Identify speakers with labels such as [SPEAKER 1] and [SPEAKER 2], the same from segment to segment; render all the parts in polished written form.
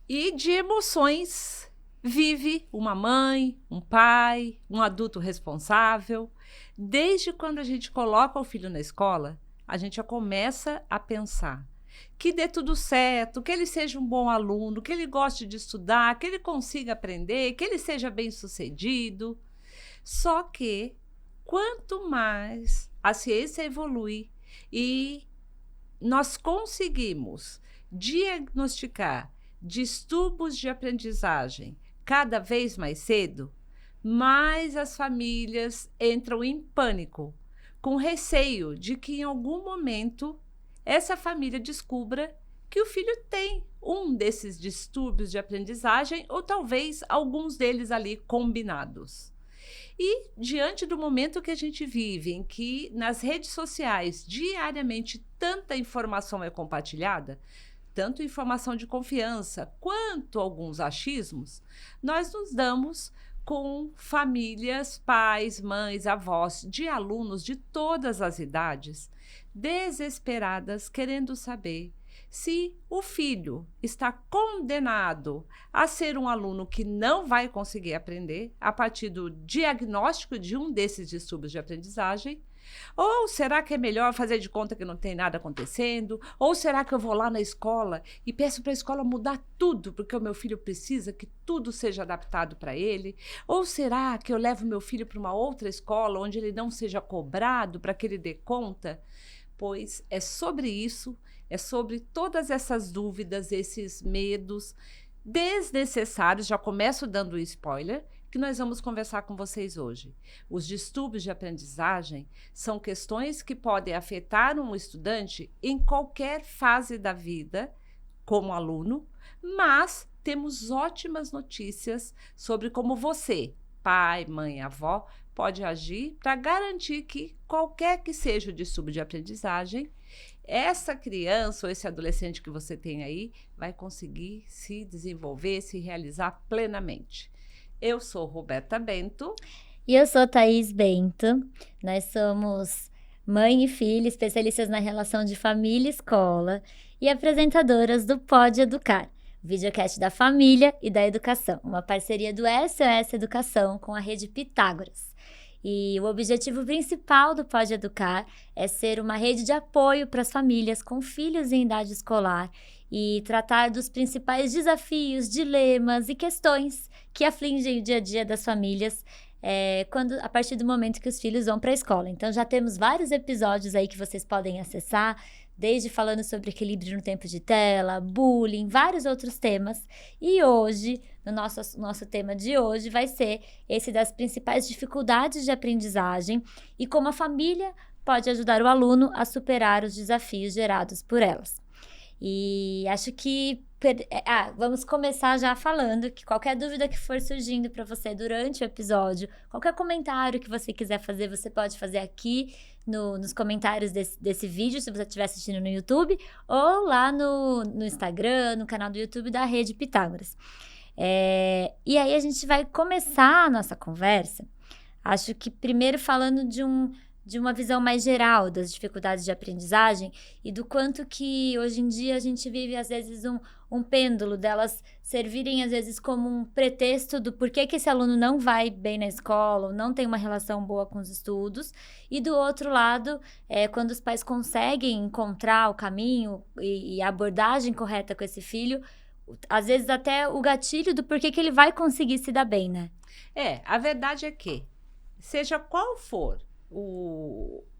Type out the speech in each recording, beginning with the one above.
[SPEAKER 1] E de emoções vive uma mãe, um pai, um adulto responsável. Desde quando a gente coloca o filho na escola, a gente já começa a pensar que dê tudo certo, que ele seja um bom aluno, que ele goste de estudar, que ele consiga aprender, que ele seja bem-sucedido. Só que quanto mais a ciência evolui e nós conseguimos diagnosticar distúrbios de aprendizagem cada vez mais cedo, mais as famílias entram em pânico, com receio de que em algum momento essa família descubra que o filho tem um desses distúrbios de aprendizagem ou talvez alguns deles ali combinados. E diante do momento que a gente vive, em que nas redes sociais diariamente tanta informação é compartilhada, tanto informação de confiança quanto alguns achismos, nós nos damos com famílias, pais, mães, avós, de alunos de todas as idades, desesperadas, querendo saber se o filho está condenado a ser um aluno que não vai conseguir aprender a partir do diagnóstico de um desses distúrbios de aprendizagem. Ou será que é melhor fazer de conta que não tem nada acontecendo? Ou será que eu vou lá na escola e peço para a escola mudar tudo, porque o meu filho precisa que tudo seja adaptado para ele? Ou será que eu levo meu filho para uma outra escola onde ele não seja cobrado para que ele dê conta? Pois é sobre isso, é sobre todas essas dúvidas, esses medos desnecessários, já começo dando um spoiler, que nós vamos conversar com vocês hoje. Os distúrbios de aprendizagem são questões que podem afetar um estudante em qualquer fase da vida, como aluno, mas temos ótimas notícias sobre como você, pai, mãe, avó, pode agir para garantir que qualquer que seja o distúrbio de aprendizagem, essa criança ou esse adolescente que você tem aí vai conseguir se desenvolver, se realizar plenamente. Eu sou Roberta Bento.
[SPEAKER 2] E eu sou Thaís Bento. Nós somos mãe e filha, especialistas na relação de família e escola e apresentadoras do Pode Educar, o videocast da família e da educação, uma parceria do SOS Educação com a Rede Pitágoras. E o objetivo principal do Pode Educar é ser uma rede de apoio para as famílias com filhos em idade escolar e tratar dos principais desafios, dilemas e questões que afligem o dia a dia das famílias a partir do momento que os filhos vão para a escola. Então já temos vários episódios aí que vocês podem acessar, desde falando sobre equilíbrio no tempo de tela, bullying, vários outros temas. E hoje, no nosso tema de hoje, vai ser esse das principais dificuldades de aprendizagem e como a família pode ajudar o aluno a superar os desafios gerados por elas. E acho que vamos começar já falando que qualquer dúvida que for surgindo para você durante o episódio, qualquer comentário que você quiser fazer, você pode fazer aqui nos comentários desse vídeo, se você estiver assistindo no YouTube, ou lá no Instagram, no canal do YouTube da Rede Pitágoras. E aí a gente vai começar a nossa conversa, acho que primeiro falando de uma visão mais geral das dificuldades de aprendizagem e do quanto que hoje em dia a gente vive, às vezes, um pêndulo delas servirem, às vezes, como um pretexto do porquê que esse aluno não vai bem na escola ou não tem uma relação boa com os estudos. E do outro lado, quando os pais conseguem encontrar o caminho e a abordagem correta com esse filho, às vezes até o gatilho do porquê que ele vai conseguir se dar bem, né?
[SPEAKER 1] A verdade é que, seja qual for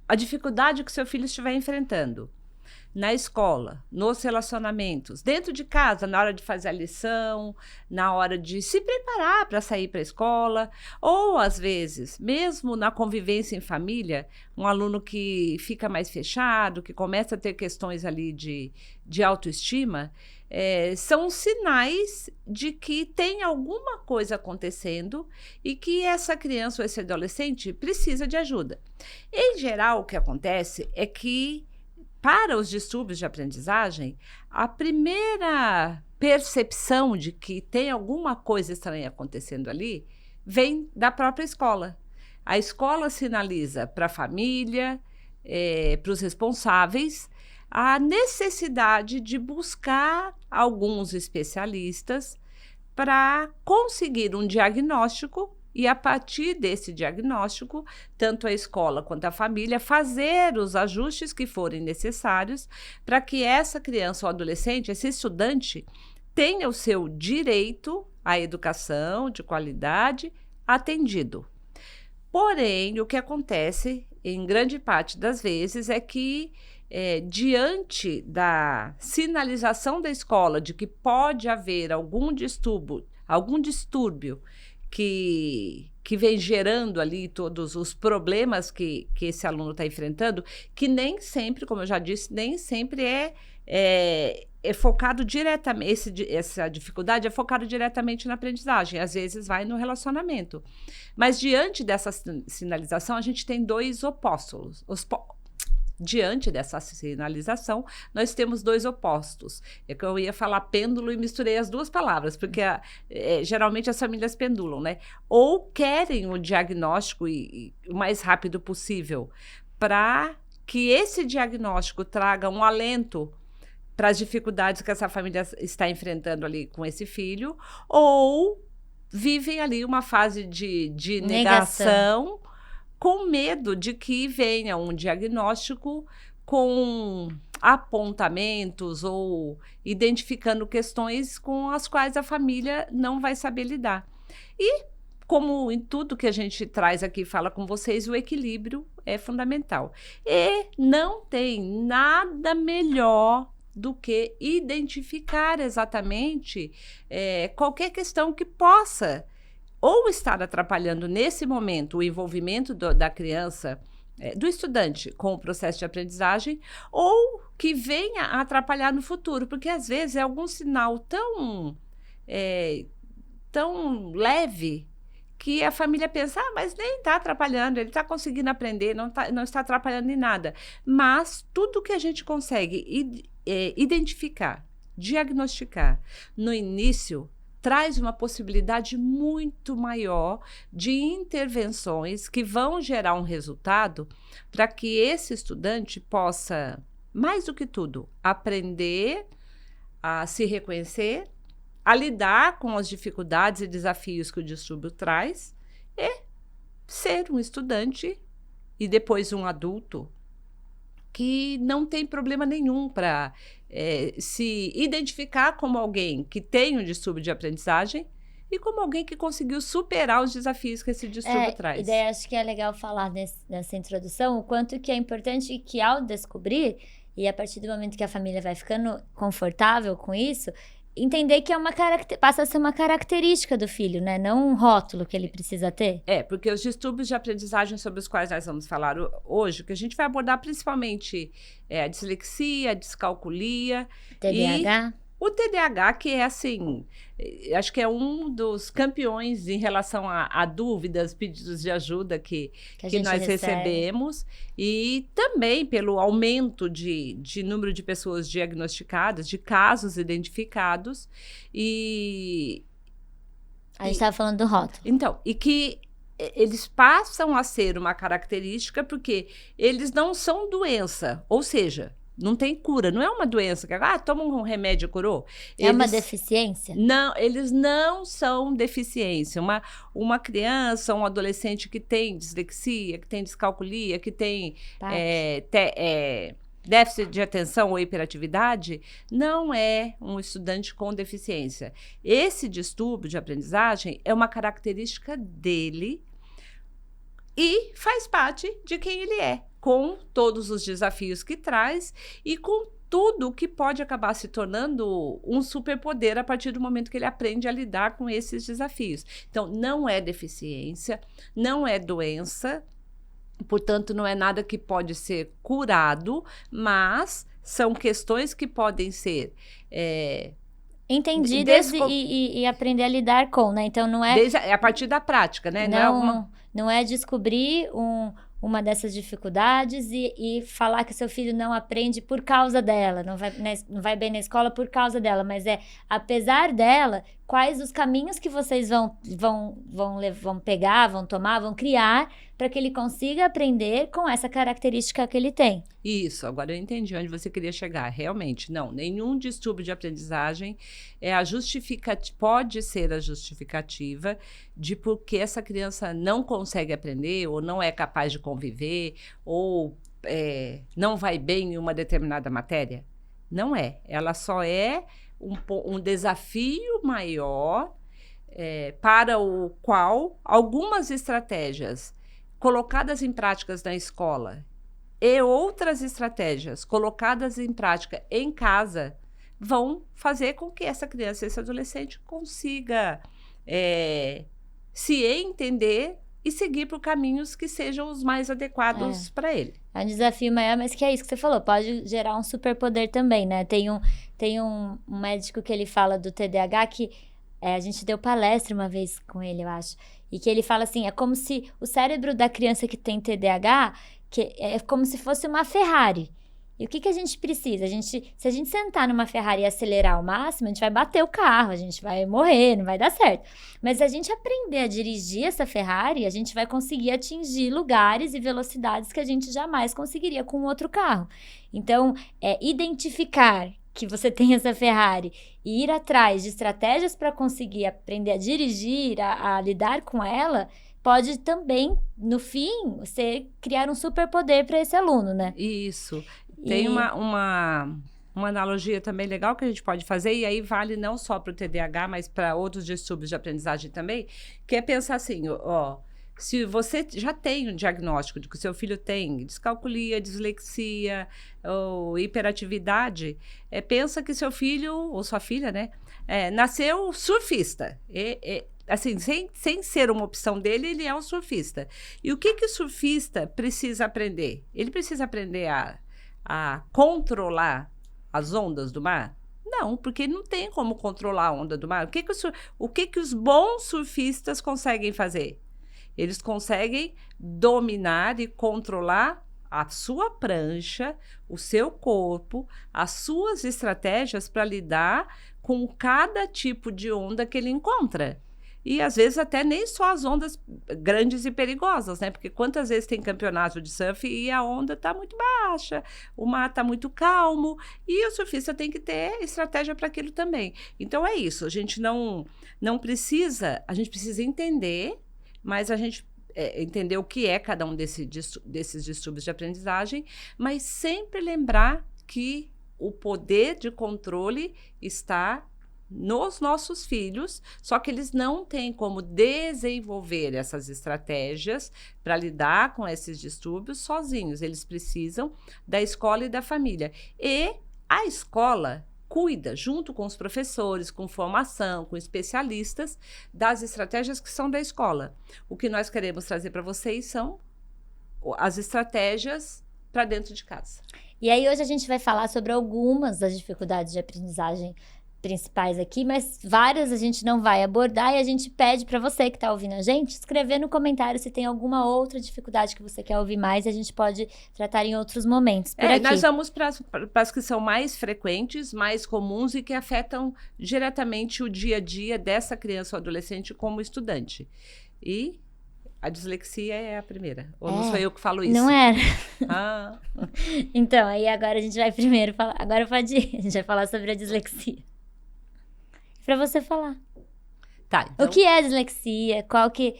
[SPEAKER 1] a dificuldade que seu filho estiver enfrentando na escola, nos relacionamentos, dentro de casa, na hora de fazer a lição, na hora de se preparar para sair para a escola, ou às vezes, mesmo na convivência em família, um aluno que fica mais fechado, que começa a ter questões ali de autoestima, são sinais de que tem alguma coisa acontecendo e que essa criança ou esse adolescente precisa de ajuda. Em geral, o que acontece é que, para os distúrbios de aprendizagem, a primeira percepção de que tem alguma coisa estranha acontecendo ali vem da própria escola. A escola sinaliza para a família, para os responsáveis, a necessidade de buscar alguns especialistas para conseguir um diagnóstico e, a partir desse diagnóstico, tanto a escola quanto a família fazer os ajustes que forem necessários para que essa criança ou adolescente, esse estudante, tenha o seu direito à educação de qualidade atendido. Porém, o que acontece, em grande parte das vezes, é que, diante da sinalização da escola de que pode haver algum distúrbio que vem gerando ali todos os problemas que esse aluno está enfrentando, que nem sempre, como eu já disse, nem sempre é focado diretamente, essa dificuldade é focada diretamente na aprendizagem, às vezes vai no relacionamento. Mas diante dessa sinalização, a gente tem dois opostos. Diante dessa sinalização, nós temos dois opostos. É que eu ia falar pêndulo e misturei as duas palavras, porque geralmente as famílias pendulam, né? Ou querem o diagnóstico o mais rápido possível, para que esse diagnóstico traga um alento para as dificuldades que essa família está enfrentando ali com esse filho, ou vivem ali uma fase de negação, com medo de que venha um diagnóstico com apontamentos ou identificando questões com as quais a família não vai saber lidar. E, como em tudo que a gente traz aqui e fala com vocês, o equilíbrio é fundamental. E não tem nada melhor do que identificar exatamente qualquer questão que possa ou estar atrapalhando nesse momento o envolvimento da criança, do estudante com o processo de aprendizagem, ou que venha a atrapalhar no futuro, porque às vezes é algum sinal tão leve que a família pensa, mas nem está atrapalhando, ele está conseguindo aprender, não está atrapalhando em nada. Mas tudo que a gente consegue identificar, diagnosticar no início, traz uma possibilidade muito maior de intervenções que vão gerar um resultado para que esse estudante possa, mais do que tudo, aprender a se reconhecer, a lidar com as dificuldades e desafios que o distúrbio traz e ser um estudante e depois um adulto que não tem problema nenhum para se identificar como alguém que tem um distúrbio de aprendizagem e como alguém que conseguiu superar os desafios que esse distúrbio traz.
[SPEAKER 2] E daí acho que é legal falar nessa introdução o quanto que é importante que, ao descobrir, e a partir do momento que a família vai ficando confortável com isso, entender que passa a ser uma característica do filho, né? Não um rótulo que ele precisa ter.
[SPEAKER 1] Porque os distúrbios de aprendizagem sobre os quais nós vamos falar hoje, que a gente vai abordar principalmente a dislexia, a descalculia,
[SPEAKER 2] TDAH.
[SPEAKER 1] E o TDAH, que é assim, acho que é um dos campeões em relação a dúvidas, pedidos de ajuda que nós recebemos, e também pelo aumento de número de pessoas diagnosticadas, de casos identificados.
[SPEAKER 2] A gente estava falando do rótulo.
[SPEAKER 1] Então, e que eles passam a ser uma característica porque eles não são doença, ou seja, não tem cura, não é uma doença que toma um remédio e curou.
[SPEAKER 2] É uma deficiência?
[SPEAKER 1] Não, eles não são deficiência. Uma criança, um adolescente que tem dislexia, que tem descalculia, que tem déficit de atenção ou hiperatividade, não é um estudante com deficiência. Esse distúrbio de aprendizagem é uma característica dele e faz parte de quem ele é, com todos os desafios que traz e com tudo que pode acabar se tornando um superpoder a partir do momento que ele aprende a lidar com esses desafios. Então, não é deficiência, não é doença, portanto, não é nada que pode ser curado, mas são questões que podem ser
[SPEAKER 2] entendidas e aprender a lidar com, né? Então, não é...
[SPEAKER 1] a partir da prática, né?
[SPEAKER 2] Não é descobrir uma dessas dificuldades e falar que seu filho não aprende por causa dela, não vai bem na escola por causa dela, mas apesar dela, quais os caminhos que vocês vão pegar, vão tomar, vão criar para que ele consiga aprender com essa característica que ele tem.
[SPEAKER 1] Isso, agora eu entendi onde você queria chegar. Realmente, não, nenhum distúrbio de aprendizagem pode ser a justificativa de por que essa criança não consegue aprender, ou não é capaz de conviver, ou não vai bem em uma determinada matéria. Não é. Ela só é um desafio maior para o qual algumas estratégias colocadas em práticas na escola e outras estratégias colocadas em prática em casa vão fazer com que essa criança, esse adolescente consiga se entender e seguir por caminhos que sejam os mais adequados para ele.
[SPEAKER 2] É um desafio maior, mas que é isso que você falou, pode gerar um superpoder também, né? Tem um médico que ele fala do TDAH que a gente deu palestra uma vez com ele, eu acho, e que ele fala assim, é como se o cérebro da criança que tem TDAH, que é como se fosse uma Ferrari. E o que a gente precisa? Se a gente sentar numa Ferrari e acelerar ao máximo, a gente vai bater o carro, a gente vai morrer, não vai dar certo. Mas se a gente aprender a dirigir essa Ferrari, a gente vai conseguir atingir lugares e velocidades que a gente jamais conseguiria com outro carro. Então, identificar que você tem essa Ferrari e ir atrás de estratégias para conseguir aprender a dirigir, a lidar com ela, pode também, no fim, você criar um superpoder para esse aluno, né?
[SPEAKER 1] Isso. Tem uma analogia também legal que a gente pode fazer, e aí vale não só para o TDAH, mas para outros distúrbios de aprendizagem também, que é pensar assim, se você já tem um diagnóstico de que o seu filho tem descalculia, dislexia ou hiperatividade, pensa que seu filho ou sua filha, né, nasceu surfista. Assim, sem ser uma opção dele, ele é um surfista. E o que o surfista precisa aprender? Ele precisa aprender a controlar as ondas do mar? Não, porque ele não tem como controlar a onda do mar. O que os bons surfistas conseguem fazer? Eles conseguem dominar e controlar a sua prancha, o seu corpo, as suas estratégias para lidar com cada tipo de onda que ele encontra. E, às vezes, até nem só as ondas grandes e perigosas, né? Porque quantas vezes tem campeonato de surf e a onda está muito baixa, o mar está muito calmo, e o surfista tem que ter estratégia para aquilo também. Então, é isso. A gente não precisa... A gente precisa entender, mas a gente entender o que é cada um desses distúrbios de aprendizagem, mas sempre lembrar que o poder de controle está nos nossos filhos, só que eles não têm como desenvolver essas estratégias para lidar com esses distúrbios sozinhos. Eles precisam da escola e da família. E a escola cuida, junto com os professores, com formação, com especialistas, das estratégias que são da escola. O que nós queremos trazer para vocês são as estratégias para dentro de casa.
[SPEAKER 2] E aí hoje a gente vai falar sobre algumas das dificuldades de aprendizagem principais aqui, mas várias a gente não vai abordar, e a gente pede para você que está ouvindo a gente escrever no comentário se tem alguma outra dificuldade que você quer ouvir mais, e a gente pode tratar em outros momentos por aqui.
[SPEAKER 1] Nós vamos para as que são mais frequentes, mais comuns e que afetam diretamente o dia a dia dessa criança ou adolescente como estudante. E a dislexia é a primeira. Ou não sou eu que falo isso?
[SPEAKER 2] Não era.
[SPEAKER 1] Ah.
[SPEAKER 2] Então, aí agora a gente vai primeiro falar. Agora pode ir. A gente vai falar sobre a dislexia. Para você falar.
[SPEAKER 1] Tá, então...
[SPEAKER 2] O que é dislexia? Qual que...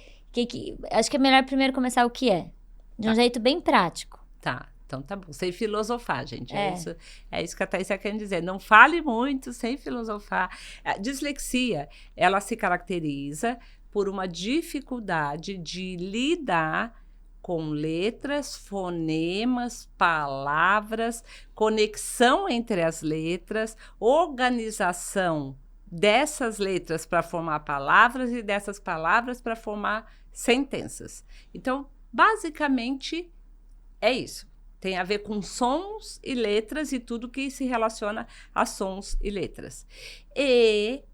[SPEAKER 2] Acho que é melhor primeiro começar o que é. De um jeito bem prático.
[SPEAKER 1] Tá, então tá bom. Sem filosofar, gente. É isso que a Thaís está querendo dizer. Não fale muito sem filosofar. A dislexia, ela se caracteriza por uma dificuldade de lidar com letras, fonemas, palavras, conexão entre as letras, organização dessas letras para formar palavras e dessas palavras para formar sentenças. Então, basicamente, é isso. Tem a ver com sons e letras e tudo que se relaciona a sons e letras. E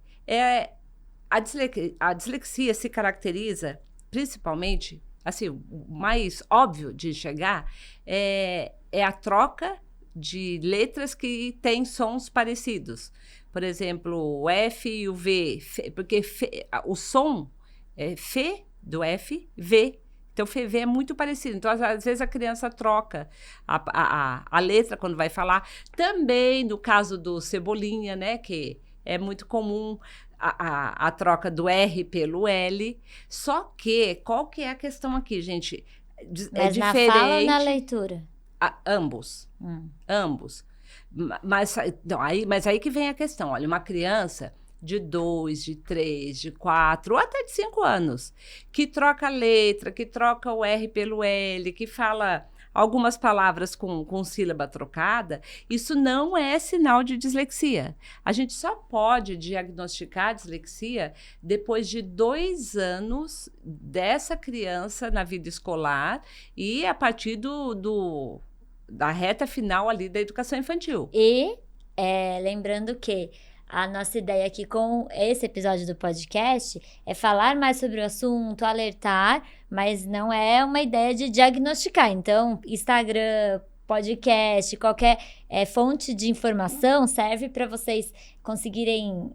[SPEAKER 1] a dislexia se caracteriza principalmente, assim, o mais óbvio de enxergar é a troca de letras que têm sons parecidos. Por exemplo, o F e o V, porque o som é F do F, V. Então, FV é muito parecido. Então, às vezes, a criança troca a letra quando vai falar. Também, no caso do Cebolinha, né, que é muito comum a troca do R pelo L. Só que, qual que é a questão aqui, gente? É
[SPEAKER 2] Mas
[SPEAKER 1] diferente.
[SPEAKER 2] na fala ou na leitura?
[SPEAKER 1] Ambos. Ambos. Mas aí que vem a questão. Olha, uma criança de 2, de 3, de 4, ou até de 5 anos, que troca a letra, que troca o R pelo L, que fala algumas palavras com sílaba trocada, isso não é sinal de dislexia. A gente só pode diagnosticar dislexia depois de 2 anos dessa criança na vida escolar e a partir da reta final ali da educação infantil.
[SPEAKER 2] E lembrando que a nossa ideia aqui com esse episódio do podcast é falar mais sobre o assunto, alertar, mas não é uma ideia de diagnosticar. Então, Instagram, podcast, qualquer fonte de informação serve para vocês conseguirem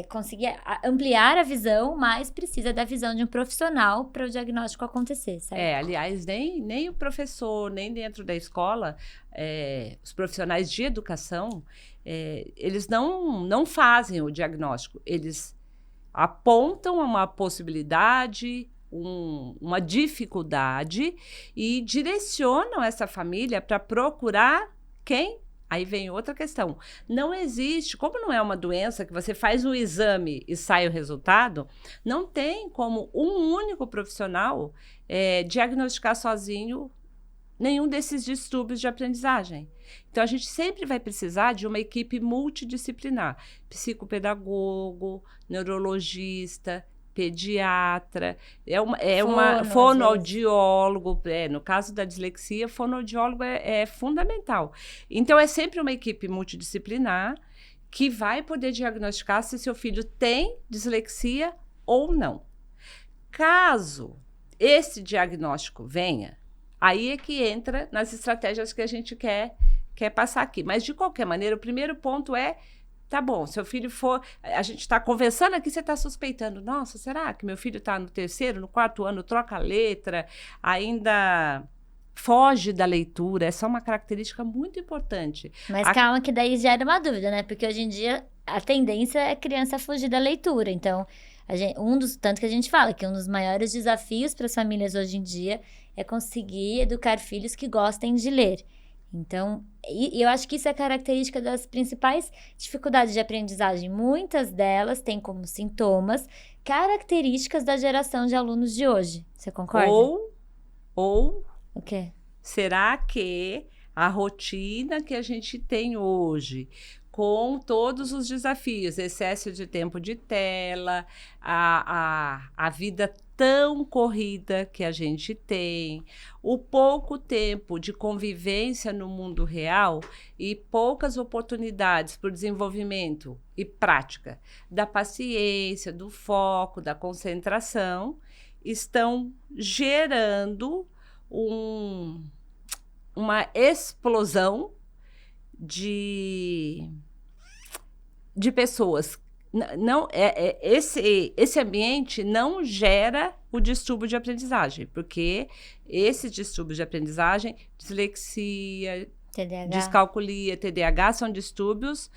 [SPEAKER 2] conseguir ampliar a visão, mas precisa da visão de um profissional para o diagnóstico acontecer, certo?
[SPEAKER 1] Aliás, nem o professor, nem dentro da escola, os profissionais de educação, eles não fazem o diagnóstico, eles apontam uma possibilidade, uma dificuldade e direcionam essa família para procurar quem? Aí vem outra questão. Não existe, como não é uma doença que você faz um exame e sai o resultado, não tem como um único profissional diagnosticar sozinho nenhum desses distúrbios de aprendizagem. Então, a gente sempre vai precisar de uma equipe multidisciplinar, psicopedagogo, neurologista, pediatra, fonoaudiólogo, no caso da dislexia, fonoaudiólogo é fundamental. Então, é sempre uma equipe multidisciplinar que vai poder diagnosticar se seu filho tem dislexia ou não. Caso esse diagnóstico venha, aí é que entra nas estratégias que a gente quer passar aqui. Mas, de qualquer maneira, o primeiro ponto é, tá bom, seu filho a gente está conversando aqui, você está suspeitando, nossa, será que meu filho está no 3º, no 4º ano, troca a letra, ainda foge da leitura, essa é uma característica muito importante.
[SPEAKER 2] Mas calma que daí gera uma dúvida, né? Porque hoje em dia a tendência é a criança fugir da leitura, então... tanto que a gente fala que um dos maiores desafios para as famílias hoje em dia é conseguir educar filhos que gostem de ler. Então, eu acho que isso é característica das principais dificuldades de aprendizagem. Muitas delas têm como sintomas características da geração de alunos de hoje. Você concorda?
[SPEAKER 1] Ou
[SPEAKER 2] o quê?
[SPEAKER 1] Será que a rotina que a gente tem hoje, com todos os desafios, excesso de tempo de tela, a vida tão corrida que a gente tem, o pouco tempo de convivência no mundo real e poucas oportunidades para o desenvolvimento e prática da paciência, do foco, da concentração, estão gerando uma explosão de pessoas. Esse ambiente não gera o distúrbio de aprendizagem, porque esse distúrbio de aprendizagem, dislexia,
[SPEAKER 2] TDAH.
[SPEAKER 1] Descalculia, TDAH, são distúrbios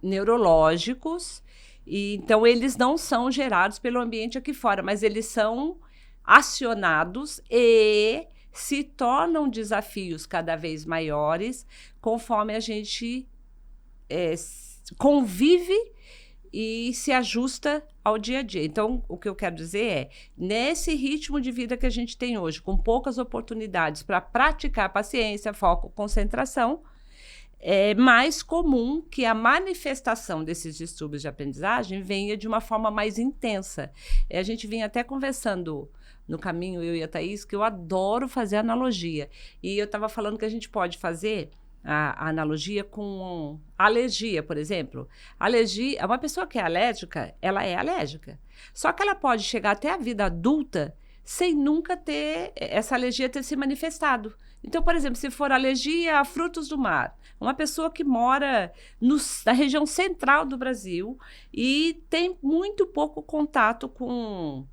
[SPEAKER 1] neurológicos, e então eles não são gerados pelo ambiente aqui fora, mas eles são acionados e se tornam desafios cada vez maiores conforme a gente convive e se ajusta ao dia a dia. Então, o que eu quero dizer é, nesse ritmo de vida que a gente tem hoje, com poucas oportunidades para praticar paciência, foco, concentração, é mais comum que a manifestação desses distúrbios de aprendizagem venha de uma forma mais intensa. A gente vinha até conversando no caminho, eu e a Thaís, que eu adoro fazer analogia. E eu estava falando que a gente pode fazer a analogia com alergia, por exemplo. Alergia, uma pessoa que é alérgica, ela é alérgica. Só que ela pode chegar até a vida adulta sem nunca ter essa alergia ter se manifestado. Então, por exemplo, se for alergia a frutos do mar, uma pessoa que mora na região central do Brasil e tem muito pouco contato com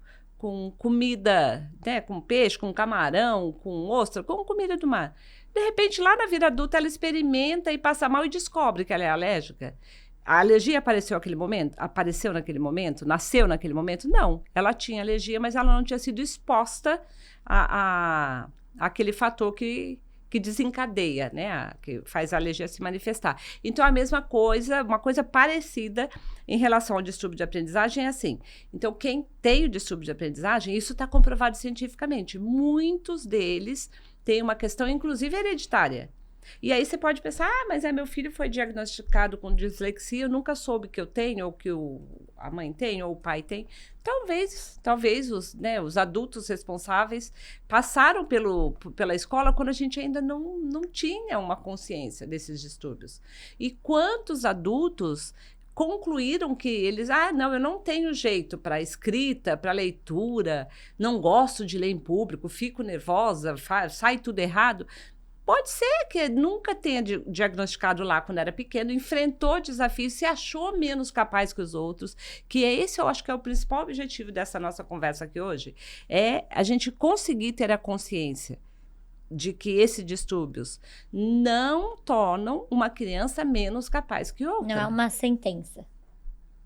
[SPEAKER 1] comida, né, com peixe, com camarão, com ostra, com comida do mar. De repente, lá na vida adulta, ela experimenta e passa mal e descobre que ela é alérgica. A alergia apareceu naquele momento? Apareceu naquele momento? Nasceu naquele momento? Não. Ela tinha alergia, mas ela não tinha sido exposta àquele fator que desencadeia, né? Que faz a alergia se manifestar. Então, a mesma coisa, uma coisa parecida em relação ao distúrbio de aprendizagem é assim. Então, quem tem o distúrbio de aprendizagem, isso está comprovado cientificamente. Muitos deles têm uma questão, inclusive, hereditária. E aí você pode pensar, mas meu filho foi diagnosticado com dislexia, eu nunca soube que eu tenho, ou que a mãe tem, ou o pai tem. Talvez os adultos responsáveis passaram pela escola quando a gente ainda não tinha uma consciência desses distúrbios. E quantos adultos concluíram que eles, não, eu não tenho jeito para escrita, para leitura, não gosto de ler em público, fico nervosa, sai tudo errado. Pode ser que nunca tenha diagnosticado lá quando era pequeno, enfrentou desafios, se achou menos capaz que os outros, que esse eu acho que é o principal objetivo dessa nossa conversa aqui hoje, é a gente conseguir ter a consciência de que esses distúrbios não tornam uma criança menos capaz que outra.
[SPEAKER 2] Não é uma sentença,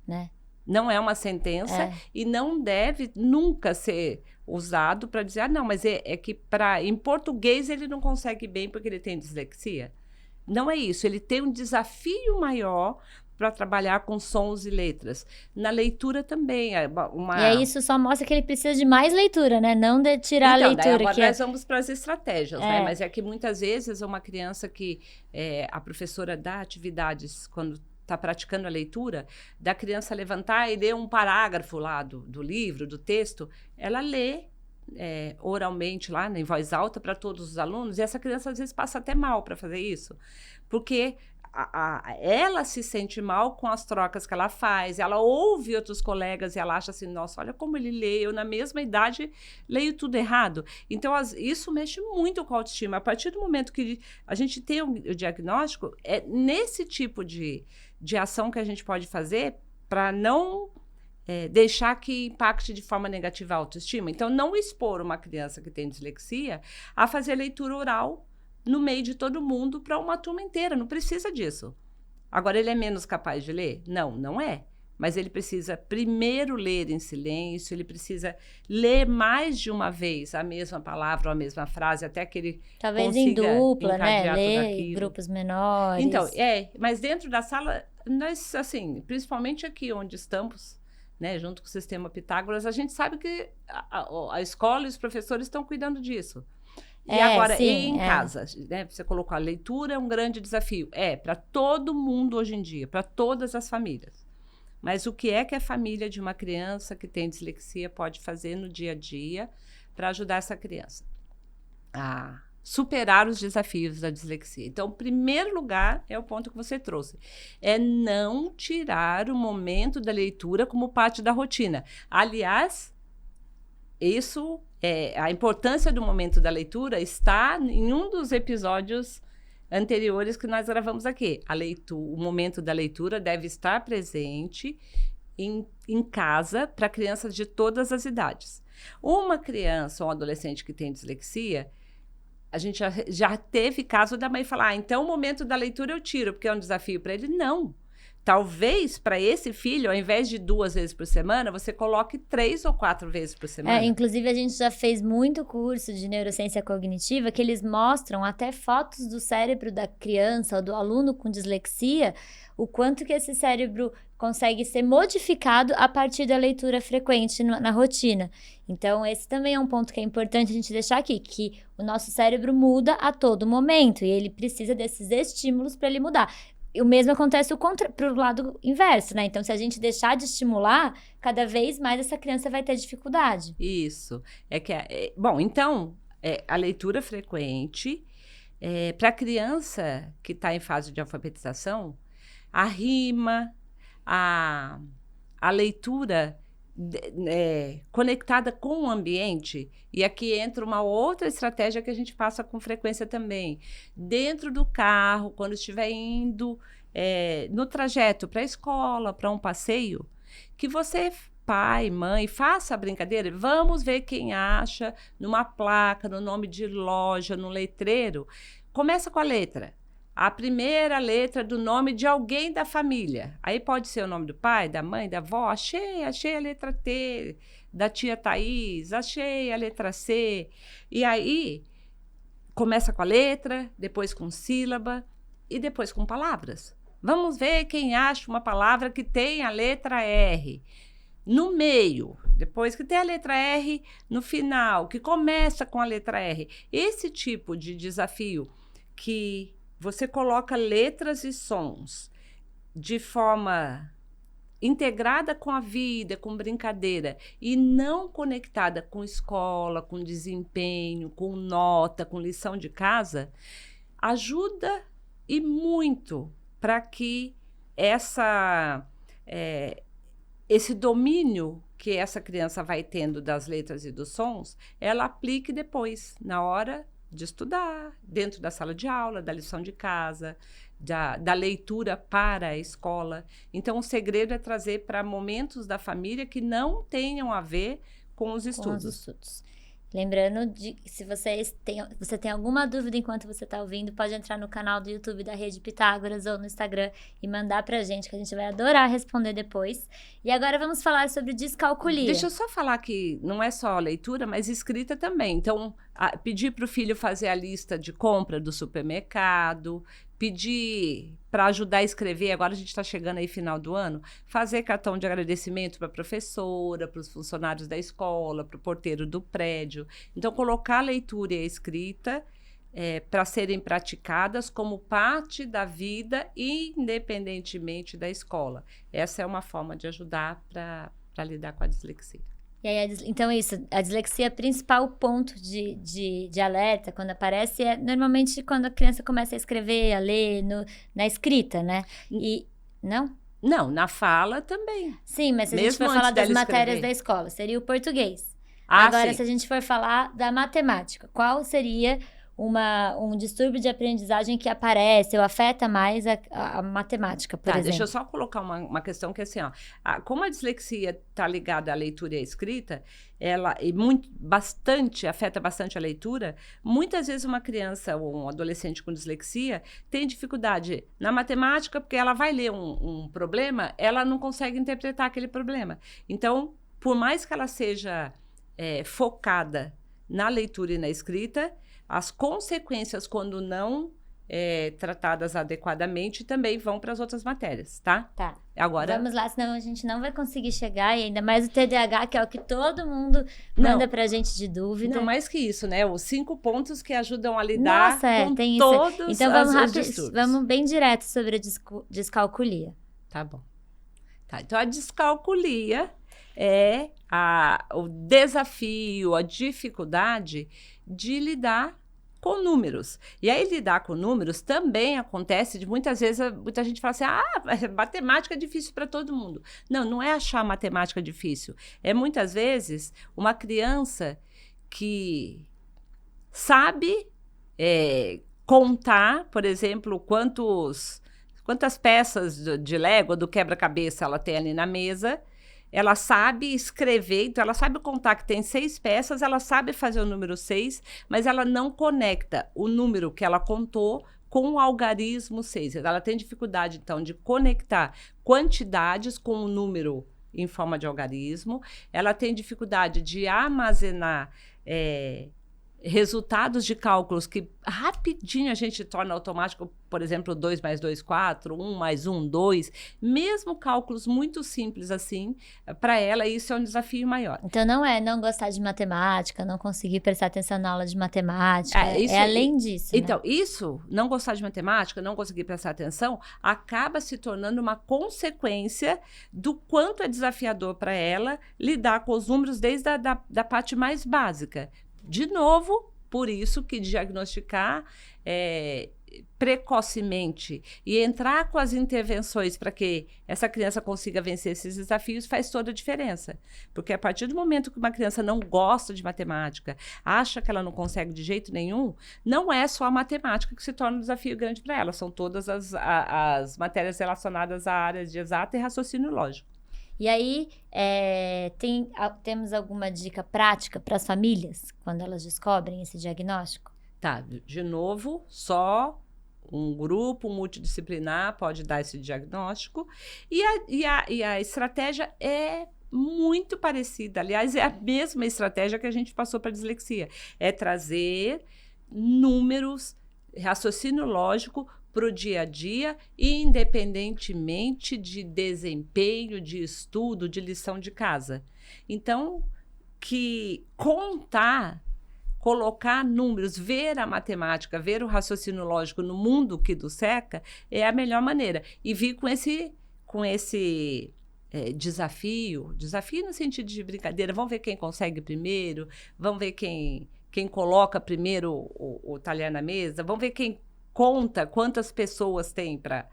[SPEAKER 2] né?
[SPEAKER 1] Não é uma sentença e não deve nunca ser usado para dizer, não, mas é que em português ele não consegue bem porque ele tem dislexia. Não é isso, ele tem um desafio maior para trabalhar com sons e letras. Na leitura também. E
[SPEAKER 2] aí isso só mostra que ele precisa de mais leitura, né? Não de tirar a leitura.
[SPEAKER 1] Agora nós vamos para as estratégias, né? Mas é que muitas vezes uma criança que a professora dá atividades quando está praticando a leitura, da criança levantar e ler um parágrafo lá do livro, do texto, ela lê oralmente lá, em voz alta, para todos os alunos, e essa criança às vezes passa até mal para fazer isso, porque ela se sente mal com as trocas que ela faz, ela ouve outros colegas e ela acha assim, nossa, olha como ele lê, eu na mesma idade leio tudo errado. Então, isso mexe muito com a autoestima. A partir do momento que a gente tem o diagnóstico, é nesse tipo de ação que a gente pode fazer para não deixar que impacte de forma negativa a autoestima. Então, não expor uma criança que tem dislexia a fazer leitura oral no meio de todo mundo para uma turma inteira. Não precisa disso. Agora, ele é menos capaz de ler? Não, não é. Mas ele precisa primeiro ler em silêncio, ele precisa ler mais de uma vez a mesma palavra ou a mesma frase, até que ele
[SPEAKER 2] talvez em dupla, né? Ler
[SPEAKER 1] em
[SPEAKER 2] grupos menores.
[SPEAKER 1] Então, mas dentro da sala, nós, assim, principalmente aqui onde estamos, né, junto com o Sistema Pitágoras, a gente sabe que a escola e os professores estão cuidando disso. E agora, em casa, né, você colocou a leitura é um grande desafio. Para todo mundo hoje em dia, para todas as famílias. Mas o que a família de uma criança que tem dislexia pode fazer no dia a dia para ajudar essa criança a superar os desafios da dislexia? Então, o primeiro lugar é o ponto que você trouxe. É não tirar o momento da leitura como parte da rotina. Aliás, isso a importância do momento da leitura está em um dos episódios anteriores que nós gravamos aqui. O momento da leitura deve estar presente em casa para crianças de todas as idades. Uma criança ou um adolescente que tem dislexia, a gente já teve caso da mãe falar, então o momento da leitura eu tiro, porque é um desafio para ele. Não. Talvez para esse filho, ao invés de 2 vezes por semana, você coloque 3 ou 4 vezes por semana.
[SPEAKER 2] Inclusive, a gente já fez muito curso de neurociência cognitiva que eles mostram até fotos do cérebro da criança ou do aluno com dislexia, o quanto que esse cérebro consegue ser modificado a partir da leitura frequente na rotina. Então, esse também é um ponto que é importante a gente deixar aqui, que o nosso cérebro muda a todo momento e ele precisa desses estímulos para ele mudar. O mesmo acontece para o lado inverso, né? Então, se a gente deixar de estimular, cada vez mais essa criança vai ter dificuldade.
[SPEAKER 1] Isso. Bom, então, a leitura frequente, para a criança que está em fase de alfabetização, a rima, a leitura conectada com o ambiente, e aqui entra uma outra estratégia que a gente passa com frequência também. Dentro do carro, quando estiver indo no trajeto para a escola, para um passeio, que você, pai, mãe, faça a brincadeira. Vamos ver quem acha numa placa, no nome de loja, no letreiro. Começa com a letra. A primeira letra do nome de alguém da família. Aí pode ser o nome do pai, da mãe, da avó. Achei a letra T, da tia Thaís, achei a letra C. E aí, começa com a letra, depois com sílaba e depois com palavras. Vamos ver quem acha uma palavra que tem a letra R. No meio, depois que tem a letra R, no final, que começa com a letra R. Esse tipo de desafio que você coloca letras e sons de forma integrada com a vida, com brincadeira, e não conectada com escola, com desempenho, com nota, com lição de casa, ajuda e muito para que esse domínio que essa criança vai tendo das letras e dos sons, ela aplique depois, na hora de estudar, dentro da sala de aula, da lição de casa, da leitura para a escola. Então, o segredo é trazer para momentos da família que não tenham a ver com os estudos.
[SPEAKER 2] Lembrando de que se você tem alguma dúvida enquanto você está ouvindo, pode entrar no canal do YouTube da Rede Pitágoras ou no Instagram e mandar pra gente, que a gente vai adorar responder depois. E agora vamos falar sobre descalculia.
[SPEAKER 1] Deixa eu só falar que não é só leitura, mas escrita também. Então, pedir para o filho fazer a lista de compra do supermercado, pedir para ajudar a escrever, agora a gente está chegando aí final do ano, fazer cartão de agradecimento para a professora, para os funcionários da escola, para o porteiro do prédio. Então, colocar a leitura e a escrita para serem praticadas como parte da vida, independentemente da escola. Essa é uma forma de ajudar para lidar com a dislexia.
[SPEAKER 2] E aí, então isso, a dislexia, principal ponto de alerta, quando aparece, é normalmente quando a criança começa a escrever, a ler, na escrita, né? E, não?
[SPEAKER 1] Não, na fala também.
[SPEAKER 2] Sim, mas se a gente for falar das matérias da escola, seria o português. Agora, se a gente for falar da matemática, qual seria um distúrbio de aprendizagem que aparece ou afeta mais a matemática, por exemplo?
[SPEAKER 1] Deixa eu só colocar uma questão que é assim, como a dislexia está ligada à leitura e à escrita, ela afeta bastante a leitura. Muitas vezes uma criança ou um adolescente com dislexia tem dificuldade na matemática, porque ela vai ler um problema, ela não consegue interpretar aquele problema. Então, por mais que ela seja focada na leitura e na escrita, as consequências, quando não tratadas adequadamente, também vão para as outras matérias, tá?
[SPEAKER 2] Tá.
[SPEAKER 1] Agora,
[SPEAKER 2] vamos lá, senão a gente não vai conseguir chegar, e ainda mais o TDAH, que é o que todo mundo manda pra gente de dúvida.
[SPEAKER 1] Não, mais que isso, né? Os 5 pontos que ajudam a lidar com
[SPEAKER 2] tem
[SPEAKER 1] todos
[SPEAKER 2] isso. Então,
[SPEAKER 1] os distúrbios.
[SPEAKER 2] Vamos bem direto sobre a descalculia.
[SPEAKER 1] Tá bom. Tá, então, a descalculia é o desafio, a dificuldade de lidar com números. E aí, lidar com números também acontece de muitas vezes, muita gente fala assim, matemática é difícil para todo mundo. Não, não é achar matemática difícil. É muitas vezes uma criança que sabe contar, por exemplo, quantas peças de Lego, do quebra-cabeça ela tem ali na mesa. Ela sabe escrever, então ela sabe contar que tem 6 peças, ela sabe fazer o número 6, mas ela não conecta o número que ela contou com o algarismo 6. Ela tem dificuldade, então, de conectar quantidades com o número em forma de algarismo. Ela tem dificuldade de armazenar resultados de cálculos que rapidinho a gente torna automático, por exemplo, 2 mais 2, 4, 1 mais 1, 2. Mesmo cálculos muito simples assim, para ela isso é um desafio maior.
[SPEAKER 2] Então não é não gostar de matemática, não conseguir prestar atenção na aula de matemática, é além disso.
[SPEAKER 1] Então, isso, não gostar de matemática, não conseguir prestar atenção, acaba se tornando uma consequência do quanto é desafiador para ela lidar com os números desde da parte mais básica. De novo, por isso que diagnosticar precocemente e entrar com as intervenções para que essa criança consiga vencer esses desafios faz toda a diferença. Porque a partir do momento que uma criança não gosta de matemática, acha que ela não consegue de jeito nenhum, não é só a matemática que se torna um desafio grande para ela, são todas as matérias relacionadas à área de exata e raciocínio lógico.
[SPEAKER 2] E aí, temos alguma dica prática para as famílias, quando elas descobrem esse diagnóstico?
[SPEAKER 1] Tá, de novo, só um grupo multidisciplinar pode dar esse diagnóstico. E a estratégia é muito parecida. Aliás, é a mesma estratégia que a gente passou para a dislexia. É trazer números, raciocínio lógico para o dia a dia, independentemente de desempenho, de estudo, de lição de casa. Então, que contar, colocar números, ver a matemática, ver o raciocínio lógico no mundo que do cerca é a melhor maneira. E vir com esse desafio no sentido de brincadeira, vamos ver quem consegue primeiro, vamos ver quem coloca primeiro o talher na mesa, vamos ver quem conta quantas pessoas tem para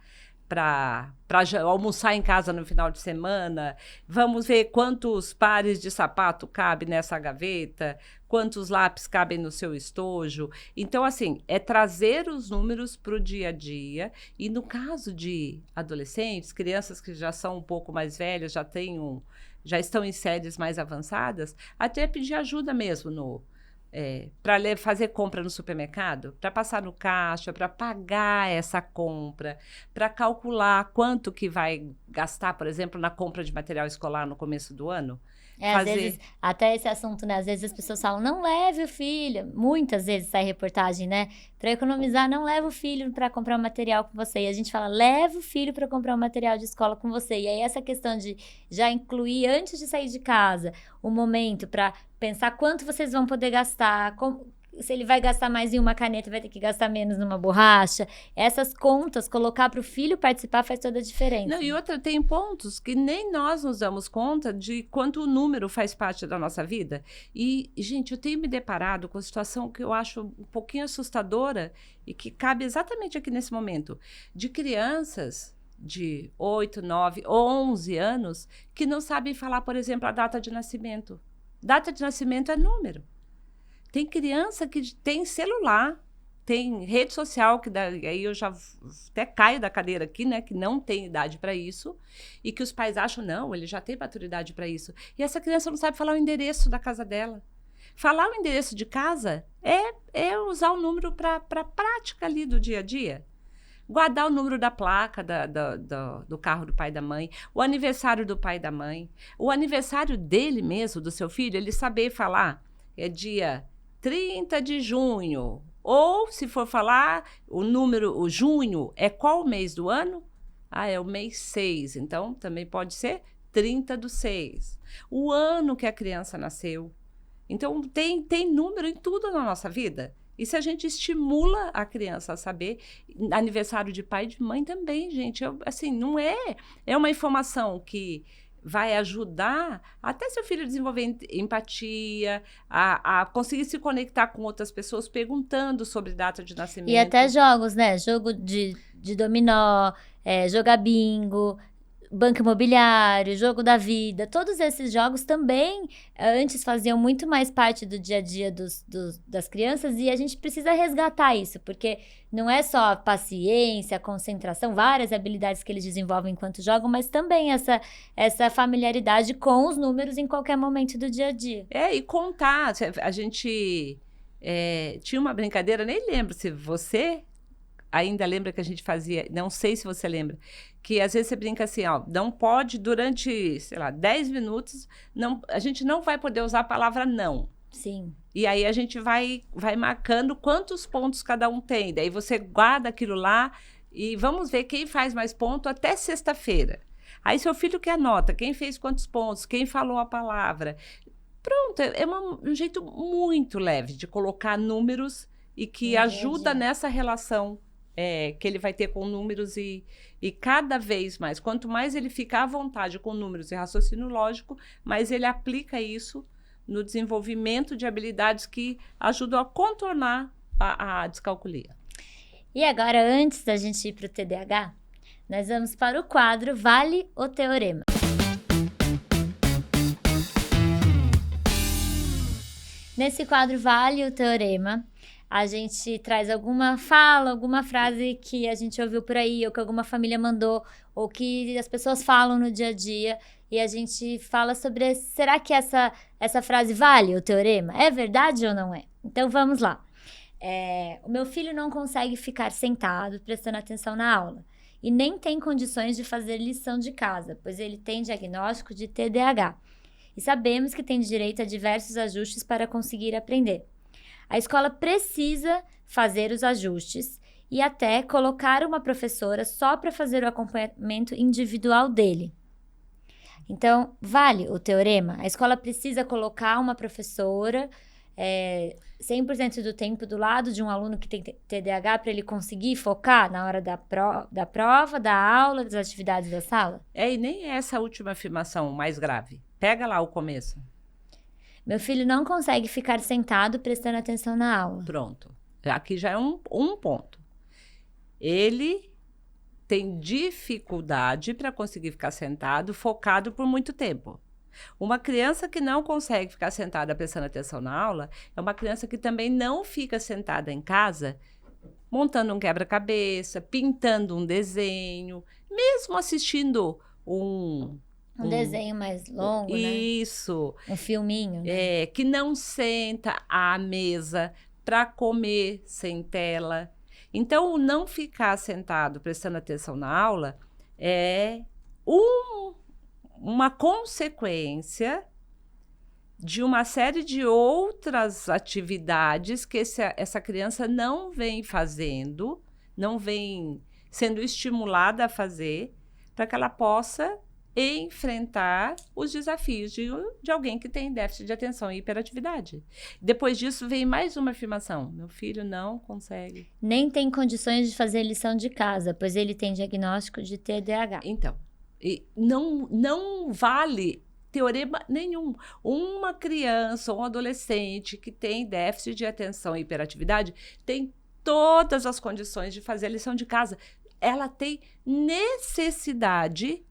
[SPEAKER 1] almoçar em casa no final de semana, vamos ver quantos pares de sapato cabem nessa gaveta, quantos lápis cabem no seu estojo. Então, assim, é trazer os números para o dia a dia. E no caso de adolescentes, crianças que já são um pouco mais velhas, já estão em séries mais avançadas, até pedir ajuda mesmo para fazer compra no supermercado, para passar no caixa, para pagar essa compra, para calcular quanto que vai gastar, por exemplo, na compra de material escolar no começo do ano.
[SPEAKER 2] Às vezes, até esse assunto, né? Às vezes as pessoas falam, não leve o filho. Muitas vezes sai reportagem, né? Para economizar, não leva o filho para comprar um material com você. E a gente fala, leva o filho para comprar um material de escola com você. E aí essa questão de já incluir, antes de sair de casa, um momento para pensar quanto vocês vão poder gastar, se ele vai gastar mais em uma caneta, vai ter que gastar menos numa borracha. Essas contas, colocar para o filho participar faz toda a diferença.
[SPEAKER 1] Não, e outra, tem pontos que nem nós nos damos conta de quanto o número faz parte da nossa vida. E, gente, eu tenho me deparado com a situação que eu acho um pouquinho assustadora e que cabe exatamente aqui nesse momento, de crianças de 8, 9, 11 anos que não sabem falar, por exemplo, a data de nascimento. Data de nascimento é número. Tem criança que tem celular, tem rede social, aí eu já até caio da cadeira aqui, né? Que não tem idade para isso, e que os pais acham, não, ele já tem maturidade para isso. E essa criança não sabe falar o endereço da casa dela. Falar o endereço de casa é usar o número para prática ali do dia a dia. Guardar o número da placa do carro do pai e da mãe, o aniversário do pai e da mãe, o aniversário dele mesmo, do seu filho, ele saber falar, é dia 30 de junho, ou se for falar o junho, é qual mês do ano? É o mês 6, então também pode ser 30/6. O ano que a criança nasceu. Então tem número em tudo na nossa vida. E se a gente estimula a criança a saber, aniversário de pai e de mãe também, gente, assim, não é uma informação que vai ajudar até seu filho desenvolver empatia, a conseguir se conectar com outras pessoas perguntando sobre data de nascimento.
[SPEAKER 2] E até jogos, né? Jogo de dominó, jogar bingo, banco imobiliário, jogo da vida. Todos esses jogos também antes faziam muito mais parte do dia a dia das crianças, e a gente precisa resgatar isso, porque não é só paciência, concentração, várias habilidades que eles desenvolvem enquanto jogam, mas também essa familiaridade com os números em qualquer momento do dia a dia.
[SPEAKER 1] E contar. A gente tinha uma brincadeira, nem lembro se você ainda lembra que a gente fazia, não sei se você lembra, que às vezes você brinca assim, não pode durante, sei lá, 10 minutos, a gente não vai poder usar a palavra não.
[SPEAKER 2] Sim.
[SPEAKER 1] E aí a gente vai marcando quantos pontos cada um tem. Daí você guarda aquilo lá e vamos ver quem faz mais ponto até sexta-feira. Aí seu filho que anota quem fez quantos pontos, quem falou a palavra. Pronto, é um jeito muito leve de colocar números e que ajuda nessa relação que ele vai ter com números e cada vez mais, quanto mais ele ficar à vontade com números e raciocínio lógico, mais ele aplica isso no desenvolvimento de habilidades que ajudam a contornar a descalculia.
[SPEAKER 2] E agora, antes da gente ir para o TDAH, nós vamos para o quadro Vale o Teorema. Nesse quadro Vale o Teorema, a gente traz alguma fala, alguma frase que a gente ouviu por aí, ou que alguma família mandou, ou que as pessoas falam no dia a dia, e a gente fala sobre, será que essa frase vale o teorema? É verdade ou não é? Então vamos lá. O meu filho não consegue ficar sentado prestando atenção na aula, e nem tem condições de fazer lição de casa, pois ele tem diagnóstico de TDAH. E sabemos que tem direito a diversos ajustes para conseguir aprender. A escola precisa fazer os ajustes e até colocar uma professora só para fazer o acompanhamento individual dele. Então, vale o teorema? A escola precisa colocar uma professora 100% do tempo do lado de um aluno que tem TDAH para ele conseguir focar na hora da prova, da aula, das atividades da sala?
[SPEAKER 1] E nem essa última afirmação mais grave. Pega lá o começo.
[SPEAKER 2] Meu filho não consegue ficar sentado prestando atenção na aula.
[SPEAKER 1] Pronto. Aqui já é um ponto. Ele tem dificuldade para conseguir ficar sentado, focado por muito tempo. Uma criança que não consegue ficar sentada prestando atenção na aula é uma criança que também não fica sentada em casa montando um quebra-cabeça, pintando um desenho, mesmo assistindo um
[SPEAKER 2] desenho mais longo,
[SPEAKER 1] isso,
[SPEAKER 2] né? Um filminho. Né?
[SPEAKER 1] Que não senta à mesa para comer sem tela. Então, o não ficar sentado prestando atenção na aula é uma consequência de uma série de outras atividades que essa criança não vem fazendo, não vem sendo estimulada a fazer, para que ela possa enfrentar os desafios de alguém que tem déficit de atenção e hiperatividade. Depois disso, vem mais uma afirmação. Meu filho não consegue.
[SPEAKER 2] Nem tem condições de fazer lição de casa, pois ele tem diagnóstico de TDAH.
[SPEAKER 1] Então, não vale teorema nenhum. Uma criança ou um adolescente que tem déficit de atenção e hiperatividade tem todas as condições de fazer a lição de casa. Ela tem necessidade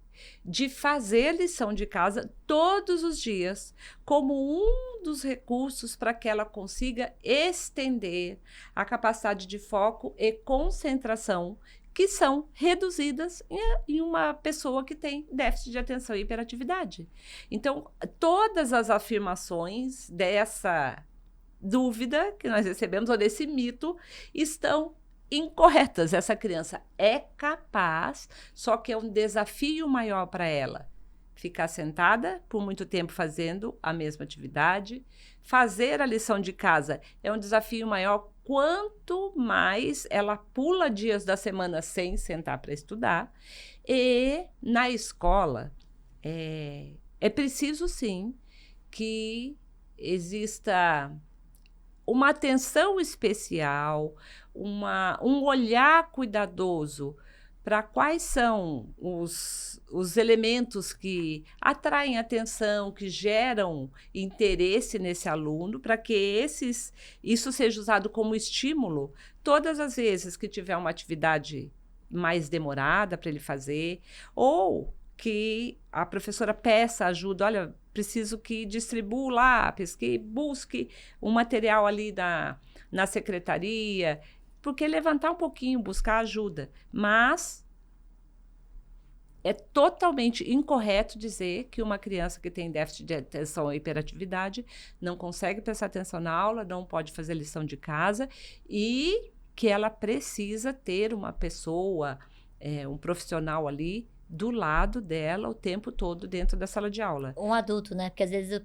[SPEAKER 1] de fazer lição de casa todos os dias como um dos recursos para que ela consiga estender a capacidade de foco e concentração que são reduzidas em uma pessoa que tem déficit de atenção e hiperatividade. Então, todas as afirmações dessa dúvida que nós recebemos, ou desse mito, estão incorretas. Essa criança é capaz, só que é um desafio maior para ela ficar sentada por muito tempo fazendo a mesma atividade. Fazer a lição de casa é um desafio maior quanto mais ela pula dias da semana sem sentar para estudar. E na escola é preciso sim que exista uma atenção especial, um olhar cuidadoso para quais são os elementos que atraem atenção, que geram interesse nesse aluno, para que isso seja usado como estímulo todas as vezes que tiver uma atividade mais demorada para ele fazer, ou que a professora peça ajuda, olha, preciso que distribua o lápis, que busque um material ali na secretaria, porque levantar um pouquinho, buscar ajuda. Mas é totalmente incorreto dizer que uma criança que tem déficit de atenção e hiperatividade não consegue prestar atenção na aula, não pode fazer lição de casa e que ela precisa ter uma pessoa, um profissional ali do lado dela o tempo todo dentro da sala de aula.
[SPEAKER 2] Um adulto, né? Porque às vezes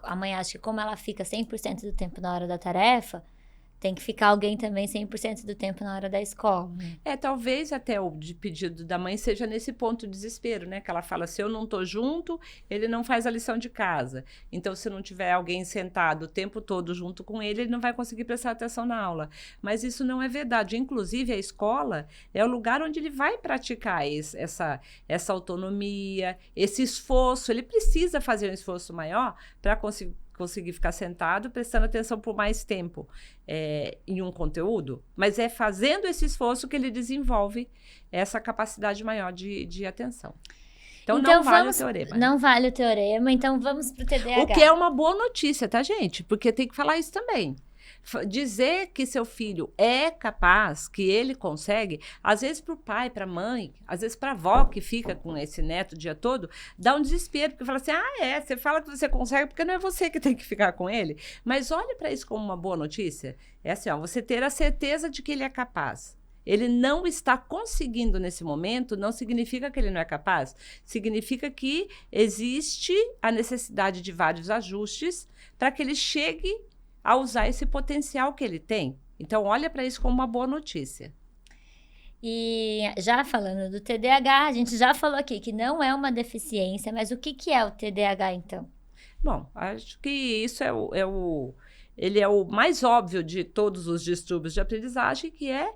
[SPEAKER 2] a mãe acha que como ela fica 100% do tempo na hora da tarefa, tem que ficar alguém também 100% do tempo na hora da escola.
[SPEAKER 1] Talvez até o pedido da mãe seja nesse ponto de desespero, né? Que ela fala, se eu não tô junto, ele não faz a lição de casa. Então, se não tiver alguém sentado o tempo todo junto com ele não vai conseguir prestar atenção na aula. Mas isso não é verdade. Inclusive, a escola é o lugar onde ele vai praticar essa autonomia, esse esforço. Ele precisa fazer um esforço maior para conseguir ficar sentado prestando atenção por mais tempo em um conteúdo, mas é fazendo esse esforço que ele desenvolve essa capacidade maior de atenção. Então não vale o teorema.
[SPEAKER 2] Não vale o teorema, então vamos para o TDAH.
[SPEAKER 1] O que é uma boa notícia, tá, gente? Porque tem que falar isso também. Dizer que seu filho é capaz, que ele consegue, às vezes para o pai, para a mãe, às vezes para a avó que fica com esse neto o dia todo, dá um desespero, porque fala assim, você fala que você consegue porque não é você que tem que ficar com ele. Mas olhe para isso como uma boa notícia. É assim, você ter a certeza de que ele é capaz. Ele não está conseguindo nesse momento, não significa que ele não é capaz, significa que existe a necessidade de vários ajustes para que ele chegue a usar esse potencial que ele tem. Então, olha para isso como uma boa notícia.
[SPEAKER 2] E já falando do TDAH, a gente já falou aqui que não é uma deficiência, mas o que é o TDAH, então?
[SPEAKER 1] Bom, acho que isso ele é o mais óbvio de todos os distúrbios de aprendizagem, que é